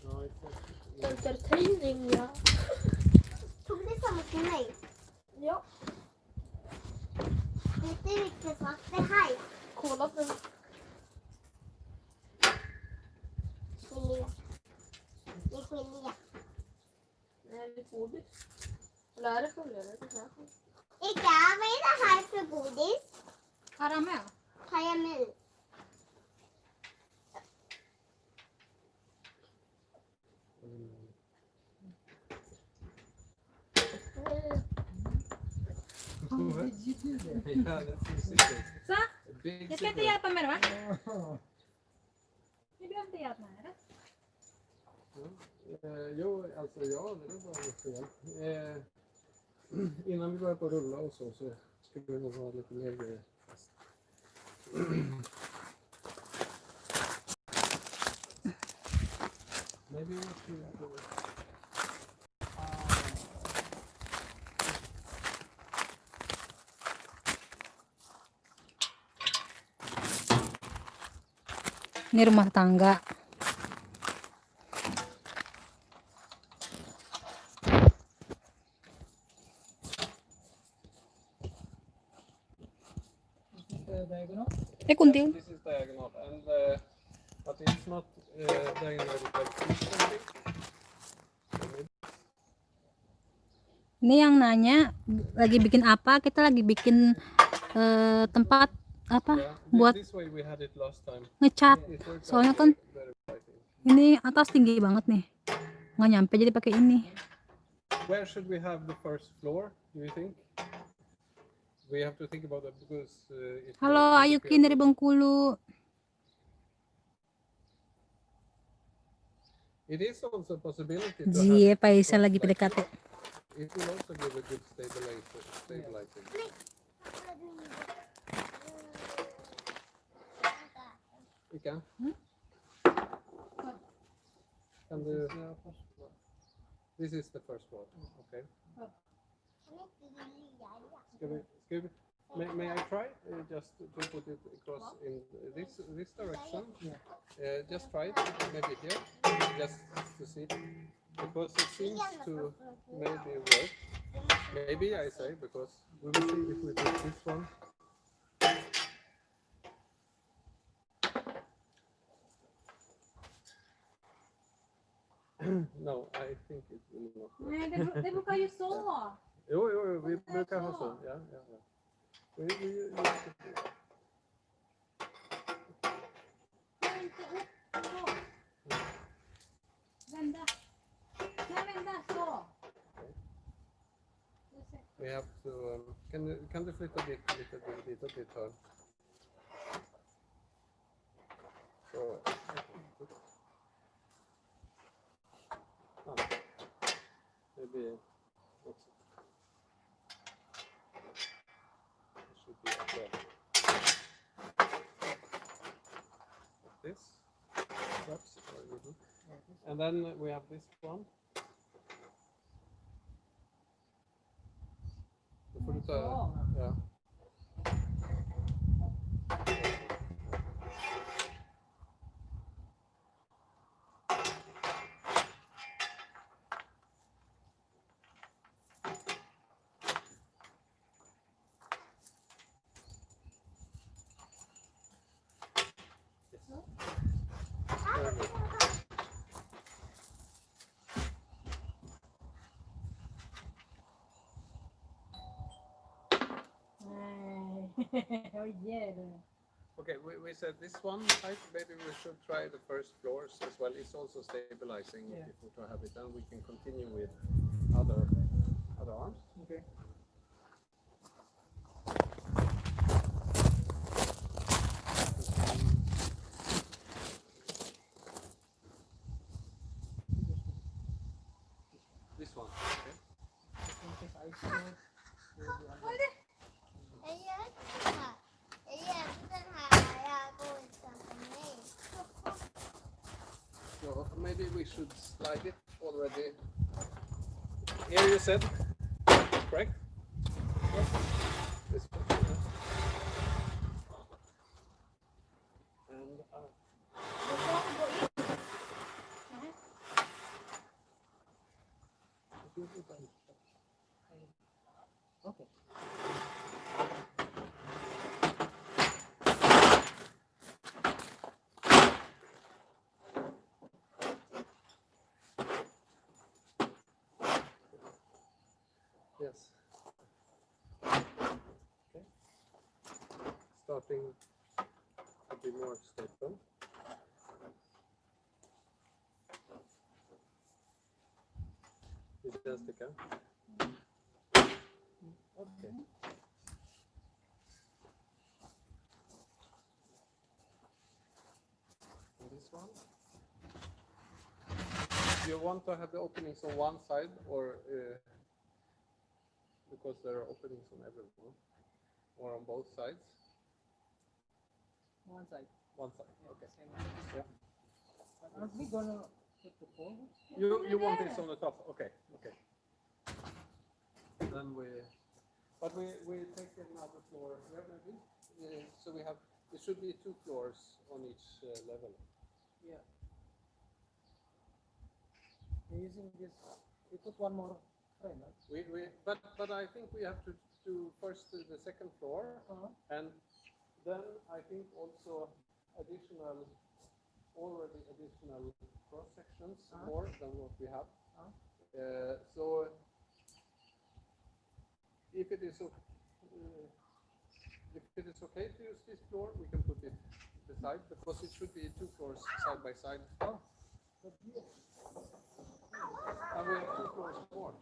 Ja, exakt. Entertaining, ja. Tog det samma som mig? Ja. Vet du vilket smak det här är? Kolla på den. Gelé. Det är gelé. Nej, det är godis. Eller är det gelé? Det är kanske. Ika, vad är det här för godis? Karamell. Karamell. Yeah, that's easy. Så, A big jag ska inte secret. hjälpa med det va? Du behöver inte hjälpa med det. Jo, alltså ja, det är bara fel. Innan vi börjar på rulla och så ska vi nog ha lite mer grejer. Maybe we should do it. Ini rumah tangga. Diagonal. Kuntil. This is diagonal, and but it's not diagonal like this. Ini yang nanya lagi bikin apa? Kita lagi bikin tempat apa Yeah, buat this way we had it last time. ngecat. It worked Soalnya out kan very exciting. ini atas tinggi banget nih, nggak nyampe jadi pakai ini. Where should we have the first floor? Do you think? We have to think about that because. It Halo Ayukin dari Bengkulu. It is also a possibility to Jie, have Paisa lagi like PDKT. this. It will also give a good stabilizing. Ika? Can du... This is the first one. Okay. May I try just to put it across in this direction? Just try it, maybe here, just to see, because it seems to maybe work. Maybe I say, because we will see if we put this one. No, I think it will not work. Nej, det brukar ju så. Jo, vi brukar ha så. Ja. Vi just det. Vända. Nej, vända så. We have to, kan du flytta dit hör? Så. Maybe also. It should be up there. Like this. Perhaps, or a little. And then we have this one. Då får du ta, ja. Oh yeah. Okay, we said this one height, maybe we should try the first floors as well. It's also stabilizing Yeah. if we to have it, then we can continue with other arms. Okay. This one, okay. So maybe we should slide it already. Here you said, correct? This one. Yeah. And Okay. yes. Okay. Starting to be more stable. Is that the Okay. And this one. You want to have the openings on one side or because there are openings on every wall or on both sides? One side. One side. Okay. Same. Yeah. But aren't we gonna put the pole? You want this on the top? Okay. Okay. Then but we take another floor here maybe. So we have there should be 2 floors on each level. Yeah. We're using this. We put one more frame, right? But I think we have to do first the second floor, and then I think also already additional cross sections more than what we have. So if it is okay to use this floor, we can put it beside because it should be 2 floors side by side. And we have 2 floors more.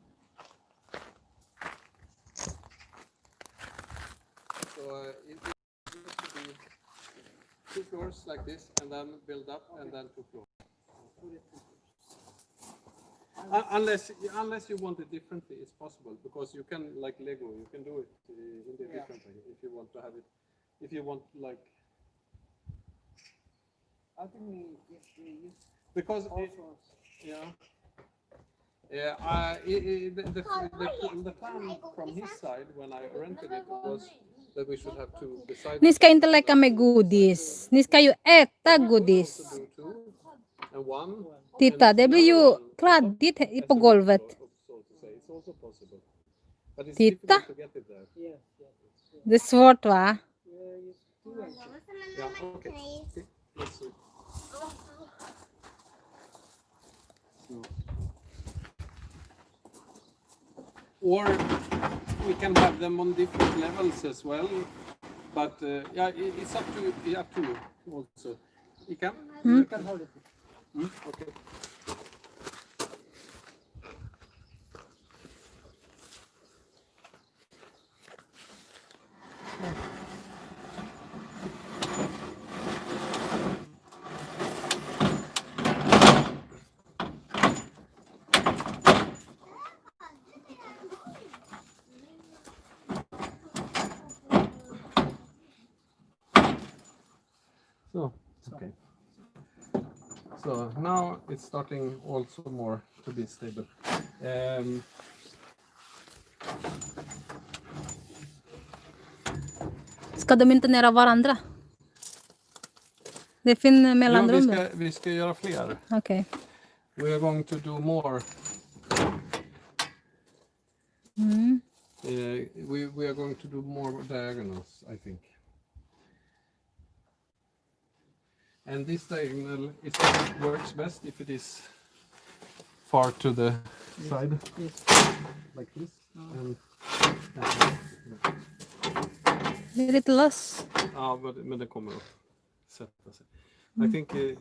So it used to be 2 floors like this, and then build up, and then 2 floors. Unless you want it differently, it's possible because you can like Lego, you can do it in the different way if you want to have it. If you want like. I think we use Because also. yeah. Yeah, the plan from his side when I rented it was that we should have 2 beside. Niska inte leka med godis. Ni ska ju äta godis. Also do 2 and 1. Titta, det blir ju kladdigt på golvet. It's also possible. But it's Titta. difficult to get it there. Yeah. Det är svårt va? Use 2 inches. Yeah, okay. Let's see. So. Or we can have them on different levels as well. But yeah, it's up to you also. You can? You can hold it. Okay. So, okay. So now it's starting also more to be stable. Ska de inte nära varandra? Det finns mellanrum då? Vi ska göra fler. Okej. We are going to do more. We are going to do more diagonals, I think. And this diagonal works best if it is far to the side, Yes. like this. And Det är lite löss. Ja, men det kommer att sätta sig. I think It's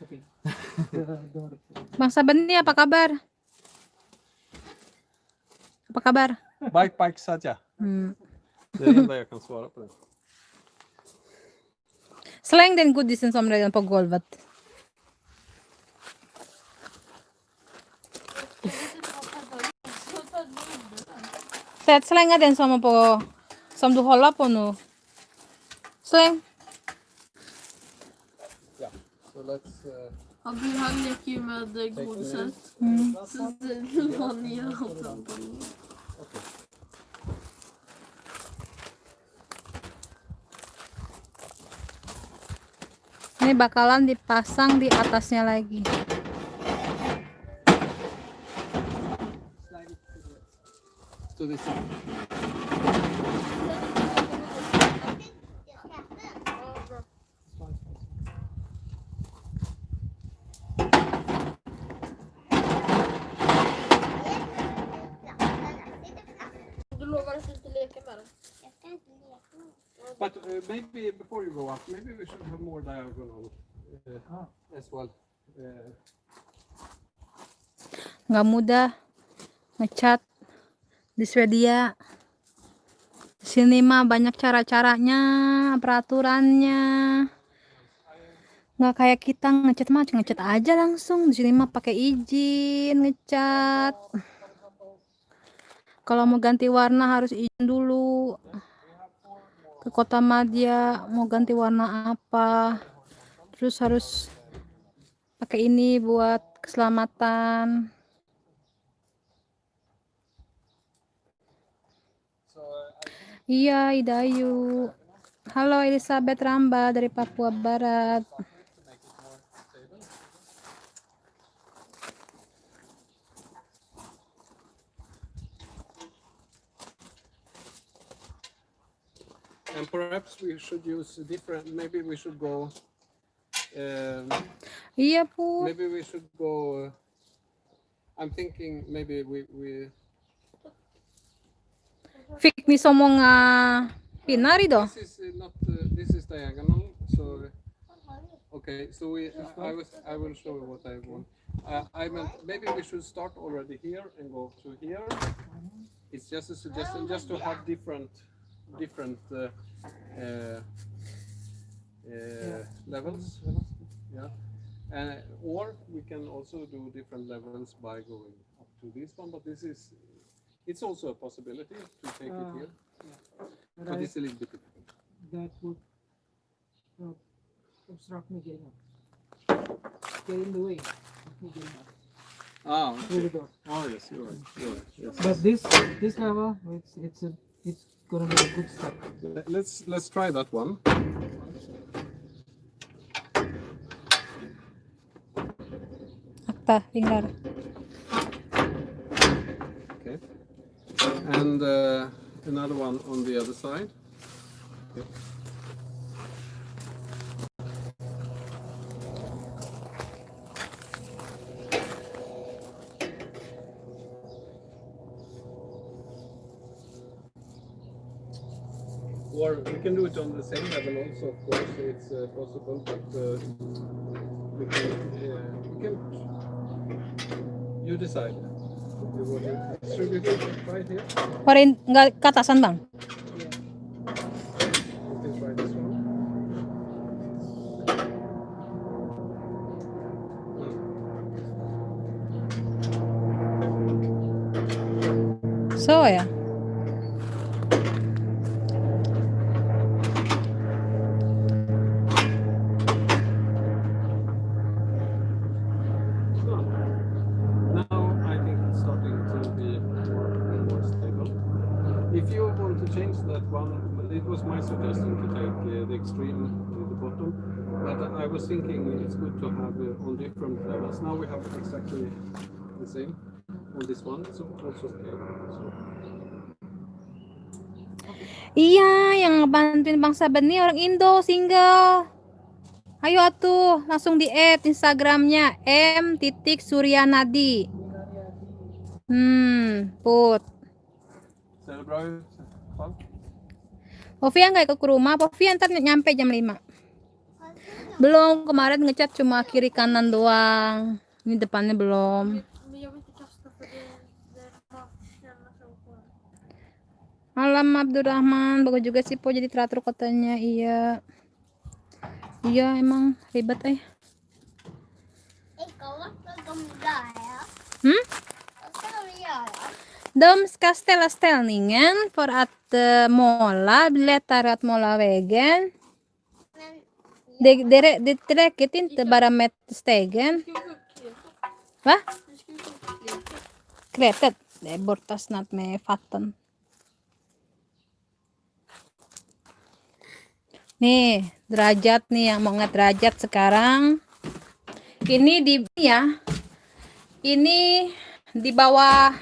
okay. Bang Saben nih apa kabar? Apa kabar? bike saja. Hmm. Det är det enda jag kan svara på det. Släng den godisen som redan på golvet. Sätt slänga den som du håller på nu. Släng. Ja, so let's Han leker ju med godiset. Så det var ner och pratar. Ini bakalan dipasang di atasnya lagi. to this side. Du lovar att inte leka med den? Jag ska inte leka med det. But maybe before you go up, maybe we should have more diagonal as well. Nggak mudah ngecat di Swedia. Di sini mah banyak cara-caranya, peraturannya. Nggak kayak kita ngecat mah ngecat aja langsung. Di sini mah pakai izin ngecat. Kalau mau ganti warna harus izin dulu ke Kota Madya, mau ganti warna apa. Terus harus pakai ini buat keselamatan. Iya, Idayu. Halo Elizabeth Ramba dari Papua Barat. And perhaps we should use different, maybe we should go, Iya, Pu. maybe we should go, I'm thinking maybe we Fick ni så många pinnar idag? this is not, this is diagonal, so, okay, so I will show you what I want. I meant maybe we should start already here and go to here. It's just a suggestion, just to have different levels. Yeah, or we can also do different levels by going up to this one. But it's also a possibility to take it here. But it's a little bit difficult. That would obstruct me getting up. Get in the way of me getting up through the door. Oh yes, you're right. You're right. Yes. But this level, it's gonna be a good step. Let's try that one. Akta, tinggal. Okay. And another one on the other side. Okay. Or we can do it on the same level also, of course, it's possible, but we can, you decide. You want to distribute it right here? Warin nggak ke atasan, Bang? You can try this one. So ya. Now I think it's starting to be more stable. If you want to change that one, it was my suggestion to take the extreme to the bottom. But I was thinking it's good to have on different levels. Now we have exactly the same on this one, so also okay. So, Iya, yang ngebantuin Bang Saben nih orang Indo, single. Ayo atuh, langsung di-add Instagramnya m.suryanadi. Put. ser det bra ut? fall. Ovia nggak ikut ke rumah, Ovia ntar nyampe jam 5. Belum, kemarin ngecat cuma kiri kanan doang. Ini depannya belum. Men jag vill inte kasta för det känns så skönt. Malam Abdurrahman, bagus juga sih Po jadi teratur kotanya. Iya. Iya emang ribet Vad ska de göra? Hmm? Vad ska de göra? De ska ställa ställningen för att måla, lättare att måla väggen. Men Det räcker inte bara med stegen. Ska vi få upp kletet? Va? Nu ska vi få upp kletet. Kletet. Det är borta snart med fatten. Nih, derajat nih yang mau ngeliat derajat sekarang. Ini di ya. Ini di bawah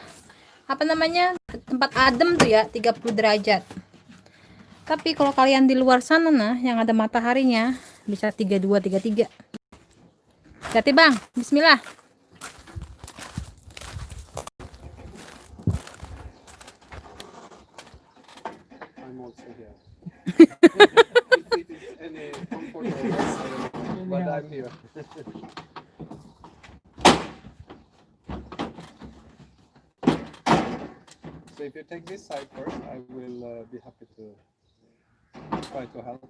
apa namanya? Tempat adem tuh ya, 30 derajat. Tapi kalau kalian di luar sana nah, yang ada mataharinya bisa 32, 33. Hati Bang, bismillah. I'm also here. If it is any comfort or less, I don't know, but I'm here. So if you take this side first, I will be happy to try to help.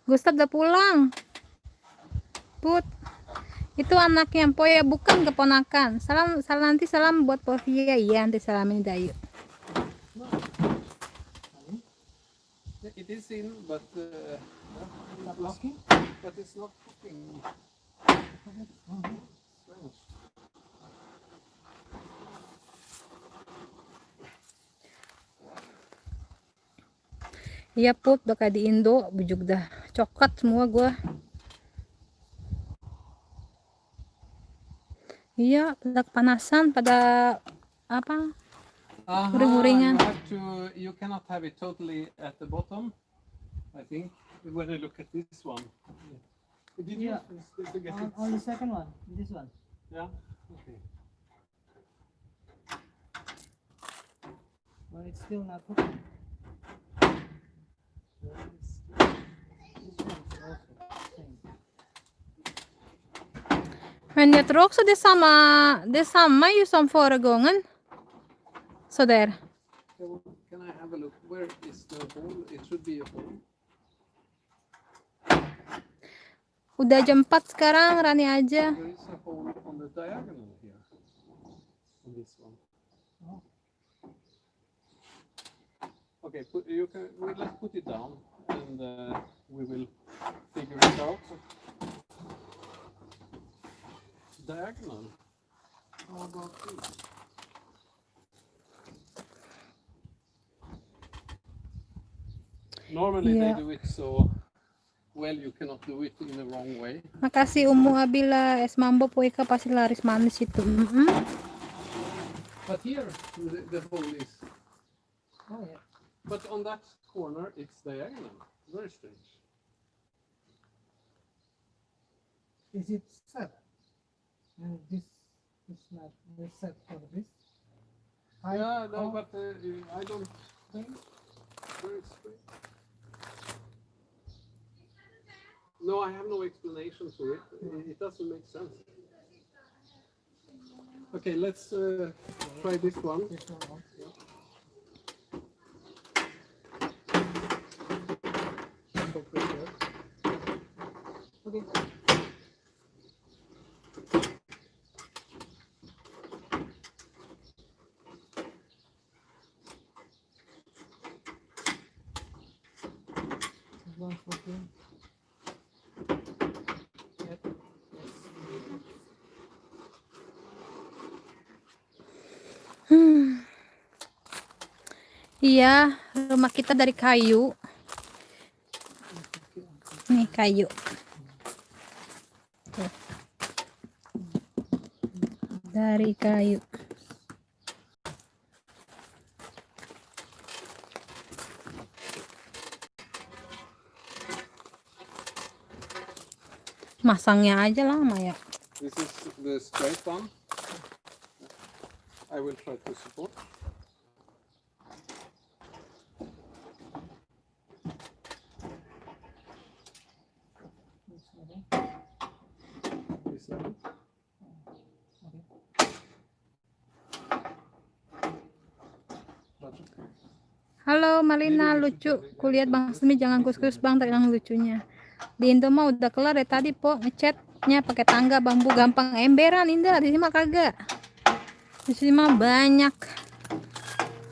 Gustaf udah pulang. Put. Itu anaknya Poya, bukan keponakan. Salam nanti salam buat Povia. Iya, nanti salamin Dayu. It is in, but it's not cooking. Strange. Iya Put, bakal di Indo, bujuk dah coklat semua gua. Iya, pada kepanasan, pada apa? Uring-uringan. You cannot have it totally at the bottom, I think, when you look at this one. Did you Yeah. to get it? On the second one, this one. Yeah. Okay. But it's still not cooking. This one's also same. Men jag tror också det är samma ju som förra gången. Så där. Can I have a look? Where is the hole? It should be a hole. Udah jam 4 sekarang, Rani aja. There is a hole on the diagonal here. On this one. Okay, let's put it down and we will figure it out. Diagonal. How about this? Normally Yeah. they do it so well you cannot do it in the wrong way. Makasih Umu Abila, es mambo Poika pasti laris manis itu. But here the hole is. Oh yeah. But on that corner it's diagonal. Very strange. Is it set? And this is not the set for this. Yeah, no, but I don't think. Very strange. No, I have no explanation to it. It doesn't make sense. Okay, let's try this one. This one also. Okay. This one's working. Yep. Iya, rumah kita dari kayu. Nih kayu. Tuh. Dari kayu. Masangnya aja lama ya. This is the straight one. I will try to support. This level. But Halo Malina, lucu. Kulihat Bang Semi jangan kus-kus Bang, terhilang lucunya. Di Indo mah udah kelar ya tadi po ngecatnya pakai tangga bambu gampang emberan. Indah di sini mah kagak. Di sini mah banyak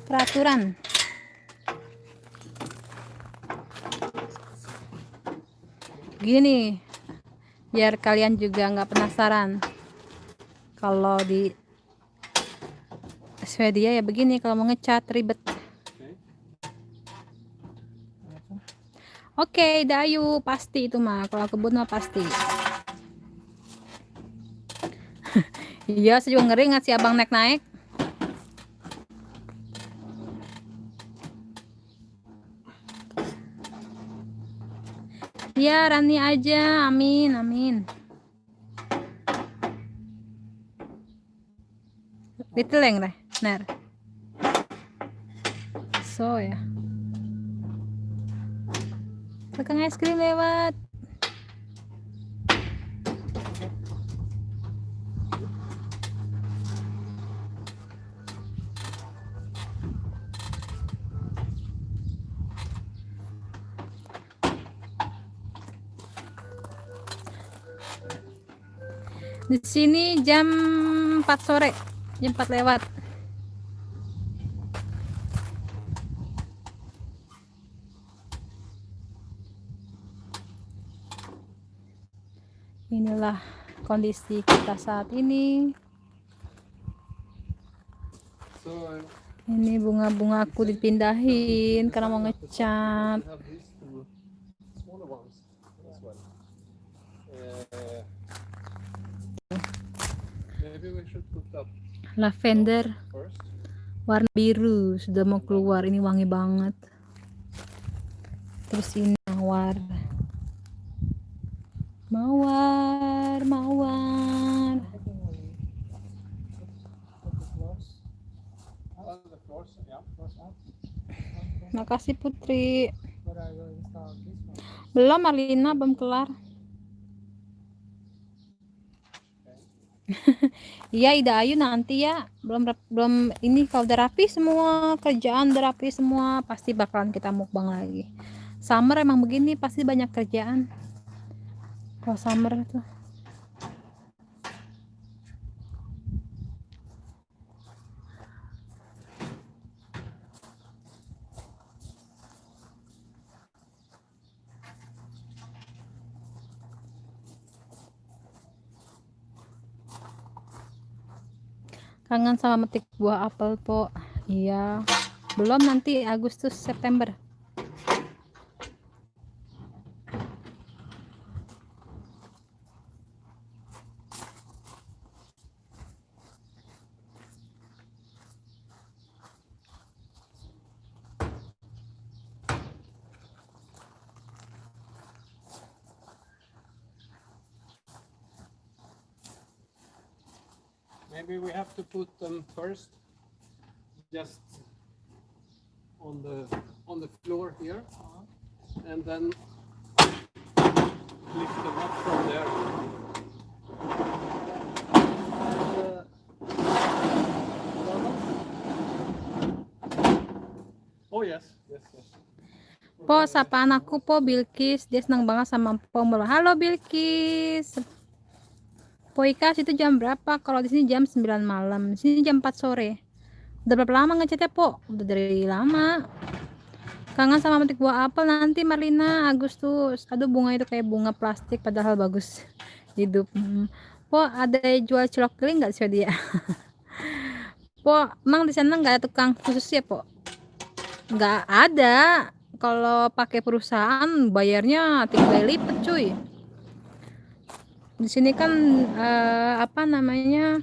peraturan. Gini, biar kalian juga nggak penasaran. Kalau di Swedia ya begini, kalau mau ngecat ribet. Oke, Dayu pasti itu mah. Kalau kebun mah pasti. Iya, saya juga ngeri ngasih abang naik-naik. Ya, Rani aja. Amin, amin. Diteleng deh, Ner. So ya. Tukang es krim lewat. Di sini jam 4 sore, jam 4 lewat. Inilah kondisi kita saat ini. so Ini bunga-bunga aku dipindahin karena mau ngecat. we have these two smaller ones as well. Maybe we should put up Lavender first. warna biru sudah mau keluar, ini wangi banget. Terus ini mawar. Mawar, mawar. On the floors, yeah. Makasih Putri. But I will install this one. Belum Marlina, belum kelar. Iya Ida Ayu nanti ya. Belum ini kalau udah rapi semua, kerjaan udah rapi semua, pasti bakalan kita mukbang lagi. Summer emang begini, pasti banyak kerjaan. Kalau summer tuh. Kangen sama metik buah apel po. Iya. Belum, nanti Agustus September. Maybe we have to put them first, just on the floor here, and then lift them up from there. Oh yes, yes, yes. Po, sapa anakku po Bilkis, dia senang banget sama po mula. Halo Bilkis. Po Ikas itu jam berapa? Kalau di sini jam 9 malam, di sini jam 4 sore. Udah berapa lama ngechatnya po? Udah dari lama. Kangen sama metik buah apel nanti Marlina Agustus. Aduh bunga itu kayak bunga plastik padahal bagus hidup. Po ada jual cilok keliling nggak sih dia? Po, emang di sana nggak ada tukang khusus ya po? Nggak ada. Kalau pakai perusahaan bayarnya 3 kali lipat cuy. Di sini kan apa namanya,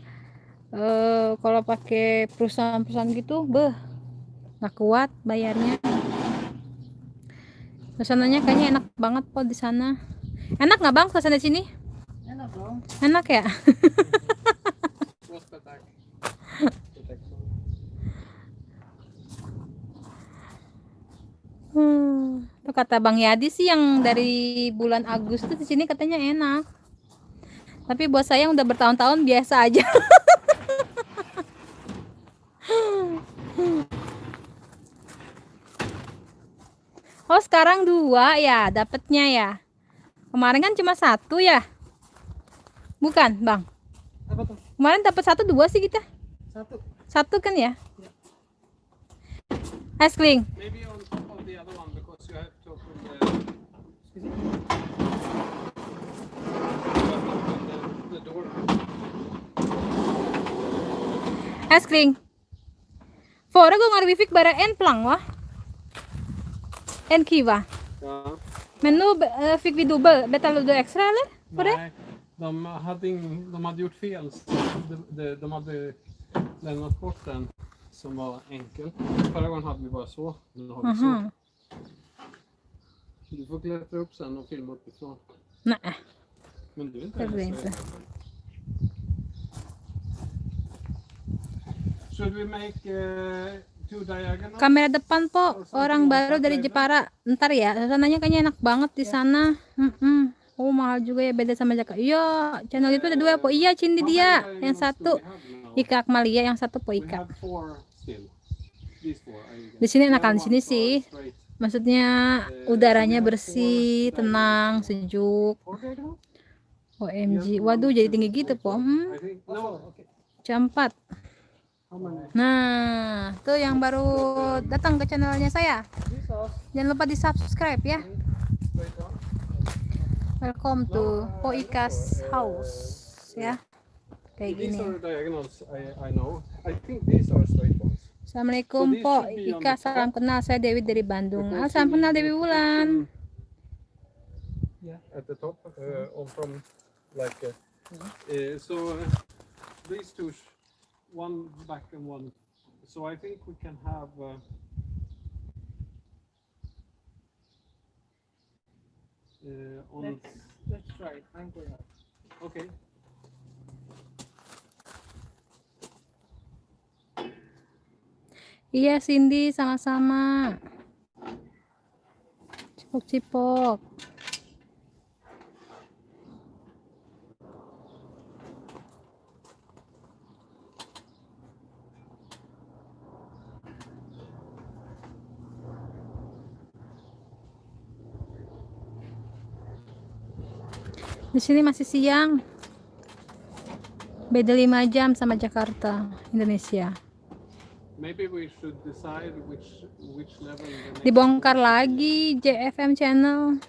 kalau pakai perusahaan gitu nggak kuat bayarnya. Suasananya kayaknya enak banget po di sana. Enak nggak bang suasana di sini? Enak dong. Enak ya? What's the tag? Tuh kata Bang Yadi sih yang dari bulan Agustus di sini katanya enak. Tapi buat saya yang udah bertahun-tahun biasa aja. Oh, sekarang 2 ya dapetnya ya. Kemarin kan cuma 1 ya. Bukan, Bang. Apa tuh? Kemarin dapat 1 2 sih kita. 1. 1 kan ya? Es kling. Maybe on top of the other one because you have to open the door. Es kling. Förra gången vi fick bara en plang va? En kiva. Ja. Men nu fick vi dubbel. Betalade du extra eller? På det? Nej, de hade gjort fel. De hade lämnat bort den som var enkel. Förra gången hade vi bara så. Nu har vi så. Aha. Du får klättra upp sen och filma uppifrån. Nej, Men du är inte det blir heller inte. så. Should we make two diagonals? Kamera depan po, orang baru dari Jepara. Ntar ya, sananya kayaknya enak banget di sana. Oh mahal juga ya, beda sama Jakarta. Iya, channel itu ada 2 po. Iya, Cindy dia. Yang satu Ika Akmalia, yang satu po We Ika. have 4 still. These 4. Di sini enakan di sini sih. Maksudnya udaranya bersih, tenang, sejuk. OMG. Waduh, jadi tinggi gitu po. I think no. Jam 4. How many? Nah, tuh yang baru datang ke channelnya saya. Jangan lupa di subscribe ya. Welcome to Po Ika's house ya. Kayak These gini. are diagonals. I know. I think these are straight ones. Assalamualaikum So these Po should be on Ika, the salam kenal. Saya Dewi dari Bandung. Because Salam you kenal need Dewi the Wulan. protection At the top, or from like so these two, one back and one. So I think we can have. On Let's try it. I'm going out. okay. Iya Cindy, sama-sama. Cipok-cipok. Di sini masih siang. Beda 5 jam sama Jakarta, Indonesia. Maybe we should decide which level. The next Dibongkar lagi JFM channel.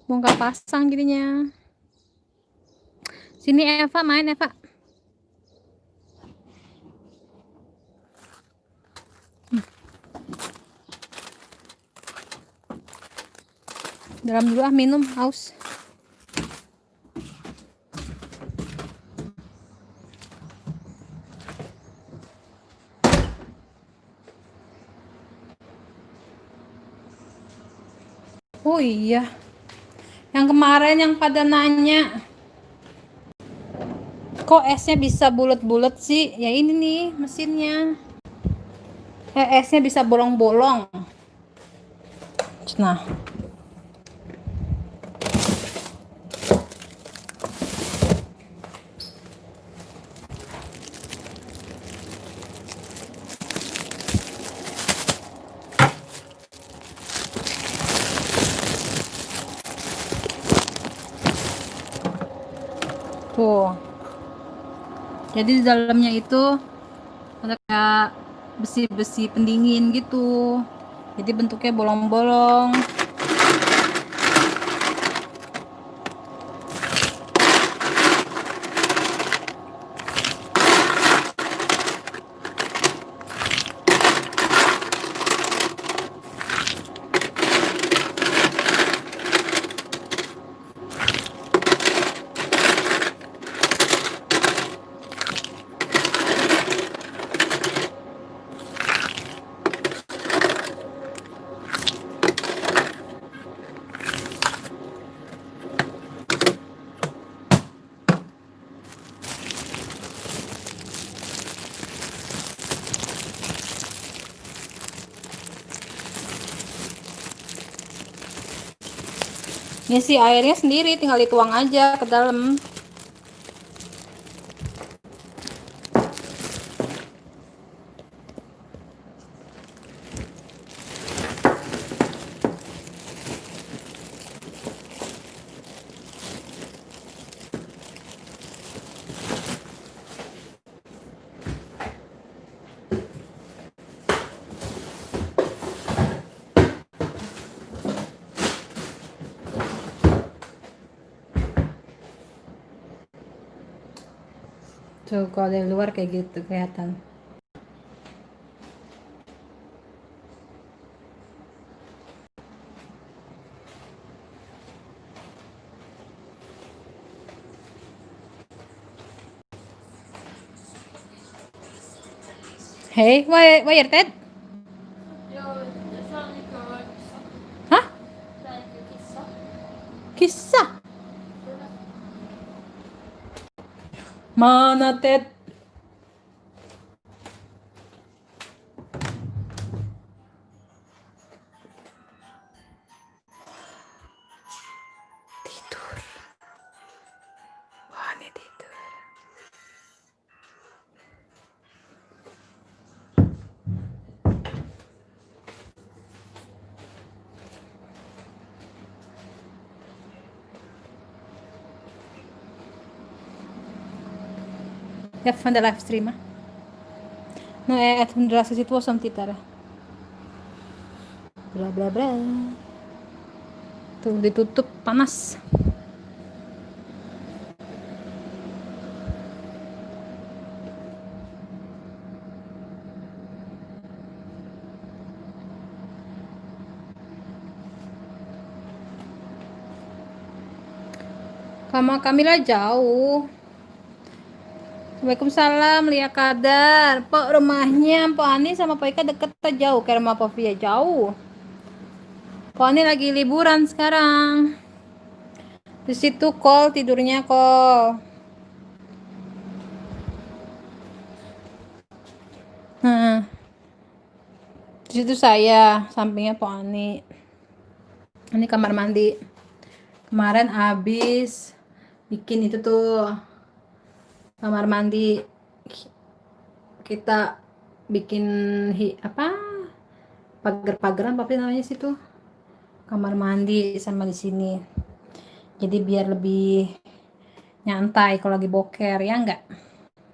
Bongkar pasang jadinya. Sini Eva, main Eva. Dalam dulu minum haus. Oh iya, yang kemarin yang pada nanya, kok esnya bisa bulat-bulat sih? Ya ini nih mesinnya. Esnya bisa bolong-bolong. Nah, tuh. Jadi di dalamnya itu ada kayak besi-besi pendingin gitu. Jadi bentuknya bolong-bolong. Ngisi airnya sendiri, tinggal dituang aja ke dalam. Tuh kalau dari luar kayak gitu kelihatan. Hey, why are that? Ja, det fan mycket att kissa. Hah? Fan mycket kissa. Kisah? Mana Ted? Tidur. Wah, ini tidur. Jag fann det livestreama. Nu är 162 som tittar. Bla bla bla. Tuh ditutup panas. Sama Kamila jauh. Waalaikumsalam, Lia Kadar. Pok, rumahnya Pok Ani sama Pok Ika deket atau jauh? Kayak rumah Pok Via jauh. Pok Ani lagi liburan sekarang. Di situ call tidurnya call. Nah, di situ saya, sampingnya Pok Ani. Ini kamar mandi. Kemarin habis bikin itu tuh kamar mandi, kita bikin pagar-pagaran apa namanya situ, kamar mandi sama di sini, jadi biar lebih nyantai kalau lagi boker ya enggak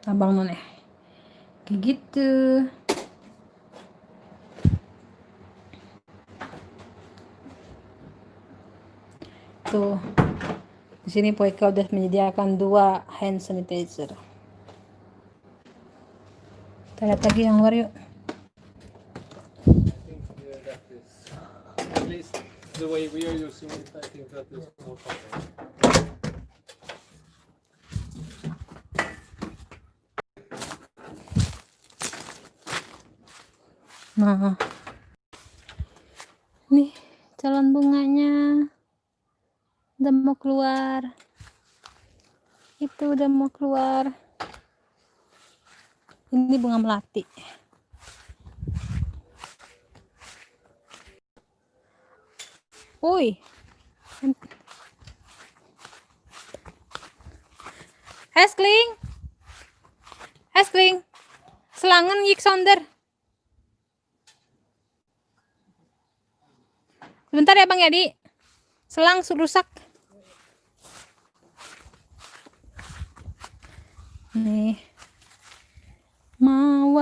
abang noneh kayak gitu. Tuh di sini Poika udah menyediakan 2 hand sanitizer. Kita lihat lagi yang luar yuk. I think that is, at least the way we are using it, I think that is more comfortable. Nah, nih calon bunganya udah mau keluar. Itu udah mau keluar. Ini bunga melati. Oi. Eskling. Eskling. Selangen gick sönder. Sebentar ya Bang Yadi. Selang rusak. Nih. Mawar.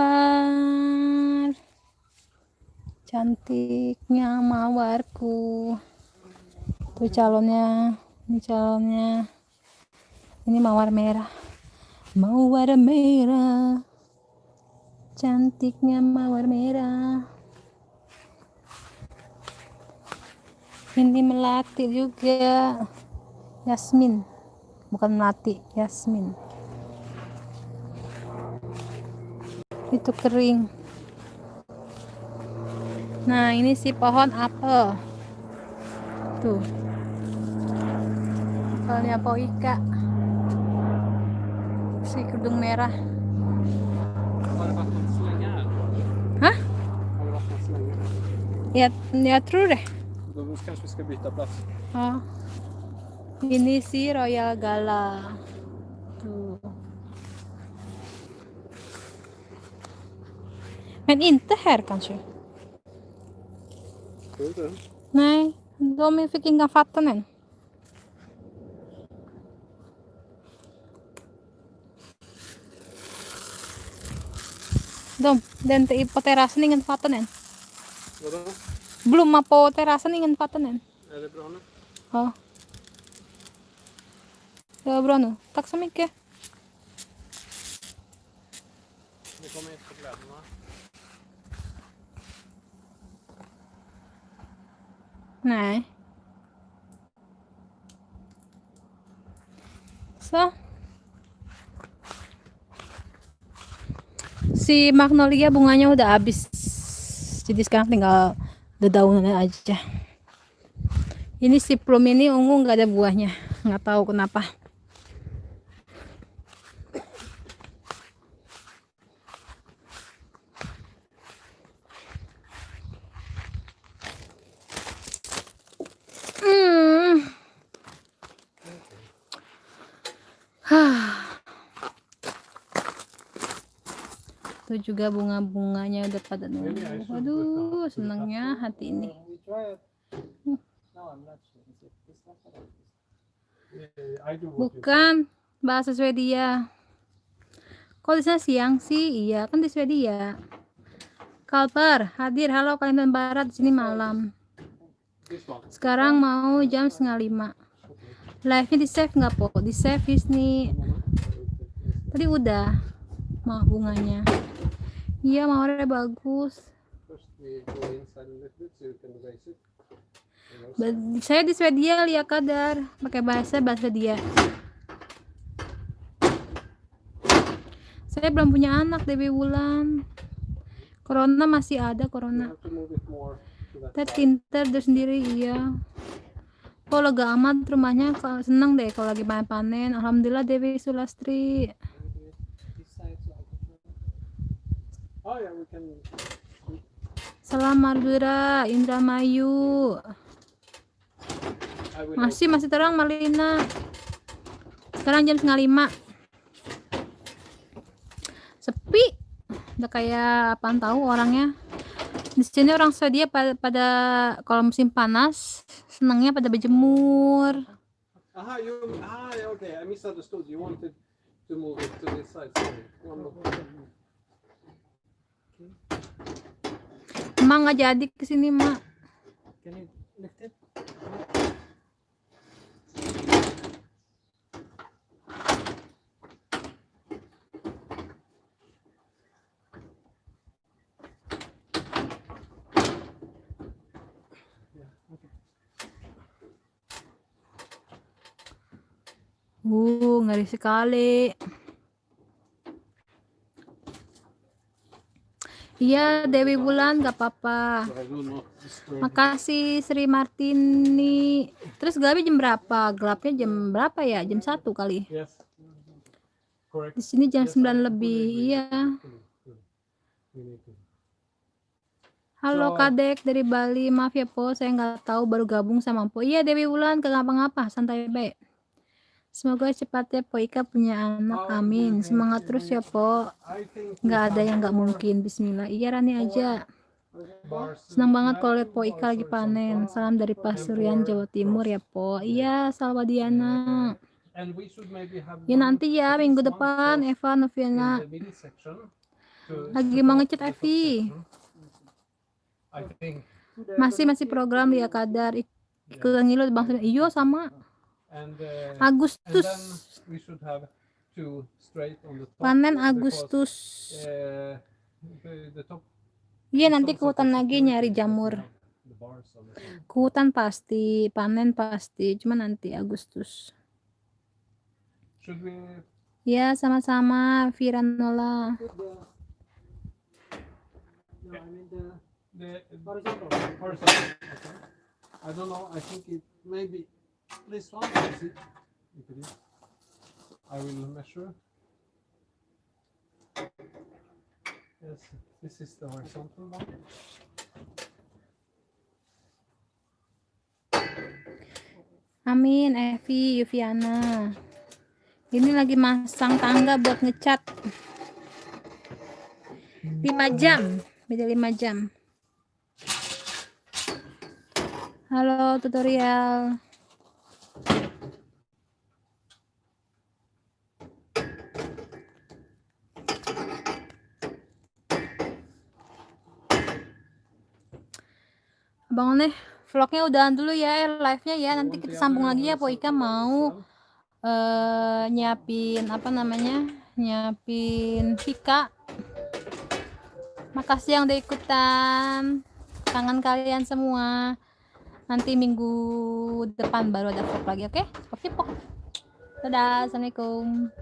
Cantiknya mawarku. Tuh calonnya. Ini calonnya. Ini mawar merah. Mawar merah. Cantiknya mawar merah. Ini melati juga. Yasmin. Bukan melati, Yasmin. Itu kering. Nah, ini si pohon apel. Tuh. Apelnya Poika. Si kerudung merah. Har det varit någon slänga här? Hah? Har det varit någon slänga? Jag tror det. Då kanske vi ska byta plats. Ja. Ini si Royal Gala. Tuh. Men inte här kanske. Tror du? Nej, de fick inga vatten än. Den på terrassen ingen vatten än. Vadå? Blomma på terrassen ingen vatten än. Är det bra nu? Ja. Det var bra nu. Tack så mycket. Det kommer inte på kläderna. Nej. So. Si magnolia bunganya udah habis. Jadi sekarang tinggal dedaunan aja. Ini si plum ini ungu nggak ada buahnya. Nggak tahu kenapa. Itu juga bunga-bunganya udah pada nunggu. Aduh, senangnya hati ini. We try it. No, I'm not sure. Is it this one or this? I do what you say. Bukan bahasa Swedia. Kok di sana siang sih? Iya, kan di Swedia. Kalper, hadir. Halo Kalimantan Barat, di sini malam. This one. Sekarang mau jam 4:30. Live-nya di save nggak po? Di save Disney. Tadi udah mau bunganya. Iya, mawarnya bagus. First we go inside a little bit so you can raise it. Saya di Swedia lihat kadar pakai bahasa dia. Saya belum punya anak Dewi Wulan. Corona masih ada You corona. have to move it more to that Ted side. pinter dia sendiri iya. Kok lega amat rumahnya, seneng deh kalau lagi panen. Alhamdulillah Dewi Sulastri. This side, so I can try. Oh yeah, we can. Salam Mardura, Indramayu. I will Masih terang Marlina. Sekarang jam 4:30. Sepi. Udah kayak apaan tahu orangnya. Di sini orang Swedia pada kalau musim panas senangnya pada berjemur. Aha, yeah, okay. I misunderstood. You wanted to move it to this side. Sorry. One more. Emang nggak jadi kesini mak. Can you lift it? Ngeri sekali. Iya Dewi Wulan gak apa-apa. I will not disturb. Makasih Sri Martini. Terus gelapnya jam berapa? Gelapnya jam berapa ya? Jam 1 kali. Yes. Correct. Di sini jam Yes, 9 I fully lebih. agree. Iya. Good. We need to. Halo So- Kadek dari Bali. Maaf ya Po, saya nggak tahu baru gabung sama Po. Iya Dewi Wulan, kagak ngapa-ngapa, santai baik. Semoga cepatnya Po Ika punya anak. Amin. Semangat terus ya Po. I think Nggak ada yang nggak mungkin. Bismillah. Iya Rani aja. bars. Senang banget kalau lihat Po Ika lagi panen. Salam dari Pasuruan, Jawa Timur ya Po. Iya, Salwadiana. And we should maybe have Ya one- nanti ya at minggu least one depan post Eva in Noviana. the middle section to Lagi support mau ngecat the top Evi. section. I think. Masih program dia kadar ke ngilu bangsa. Iya sama. And Agustus. then we should have two straight on the top. Panen because, Agustus. the top Iya is nanti ke also hutan for lagi security nyari because jamur. we have the bars on the top. Ke hutan pasti, panen pasti. Cuma nanti Agustus. Should we? Ya sama-sama Viranola. Put the. No, I mean the The horizontal. horizontal. Okay. I don't know. I think it maybe this one. Is it? If it is, I will measure. Yes, this is the horizontal one. Amin, Evi, Yuviana. Ini lagi masang tangga buat ngecat. 5 jam, beda 5 jam. Halo tutorial. Abang nih, vlognya udahan dulu ya, live-nya ya. Nanti kita sambung lagi ya, Po Ika mau nyiapin apa namanya? Nyiapin Vika. Makasih yang udah ikutan. Kangen kalian semua. Nanti minggu depan baru ada vlog lagi, oke? Oke, Pok. Dadah, assalamualaikum.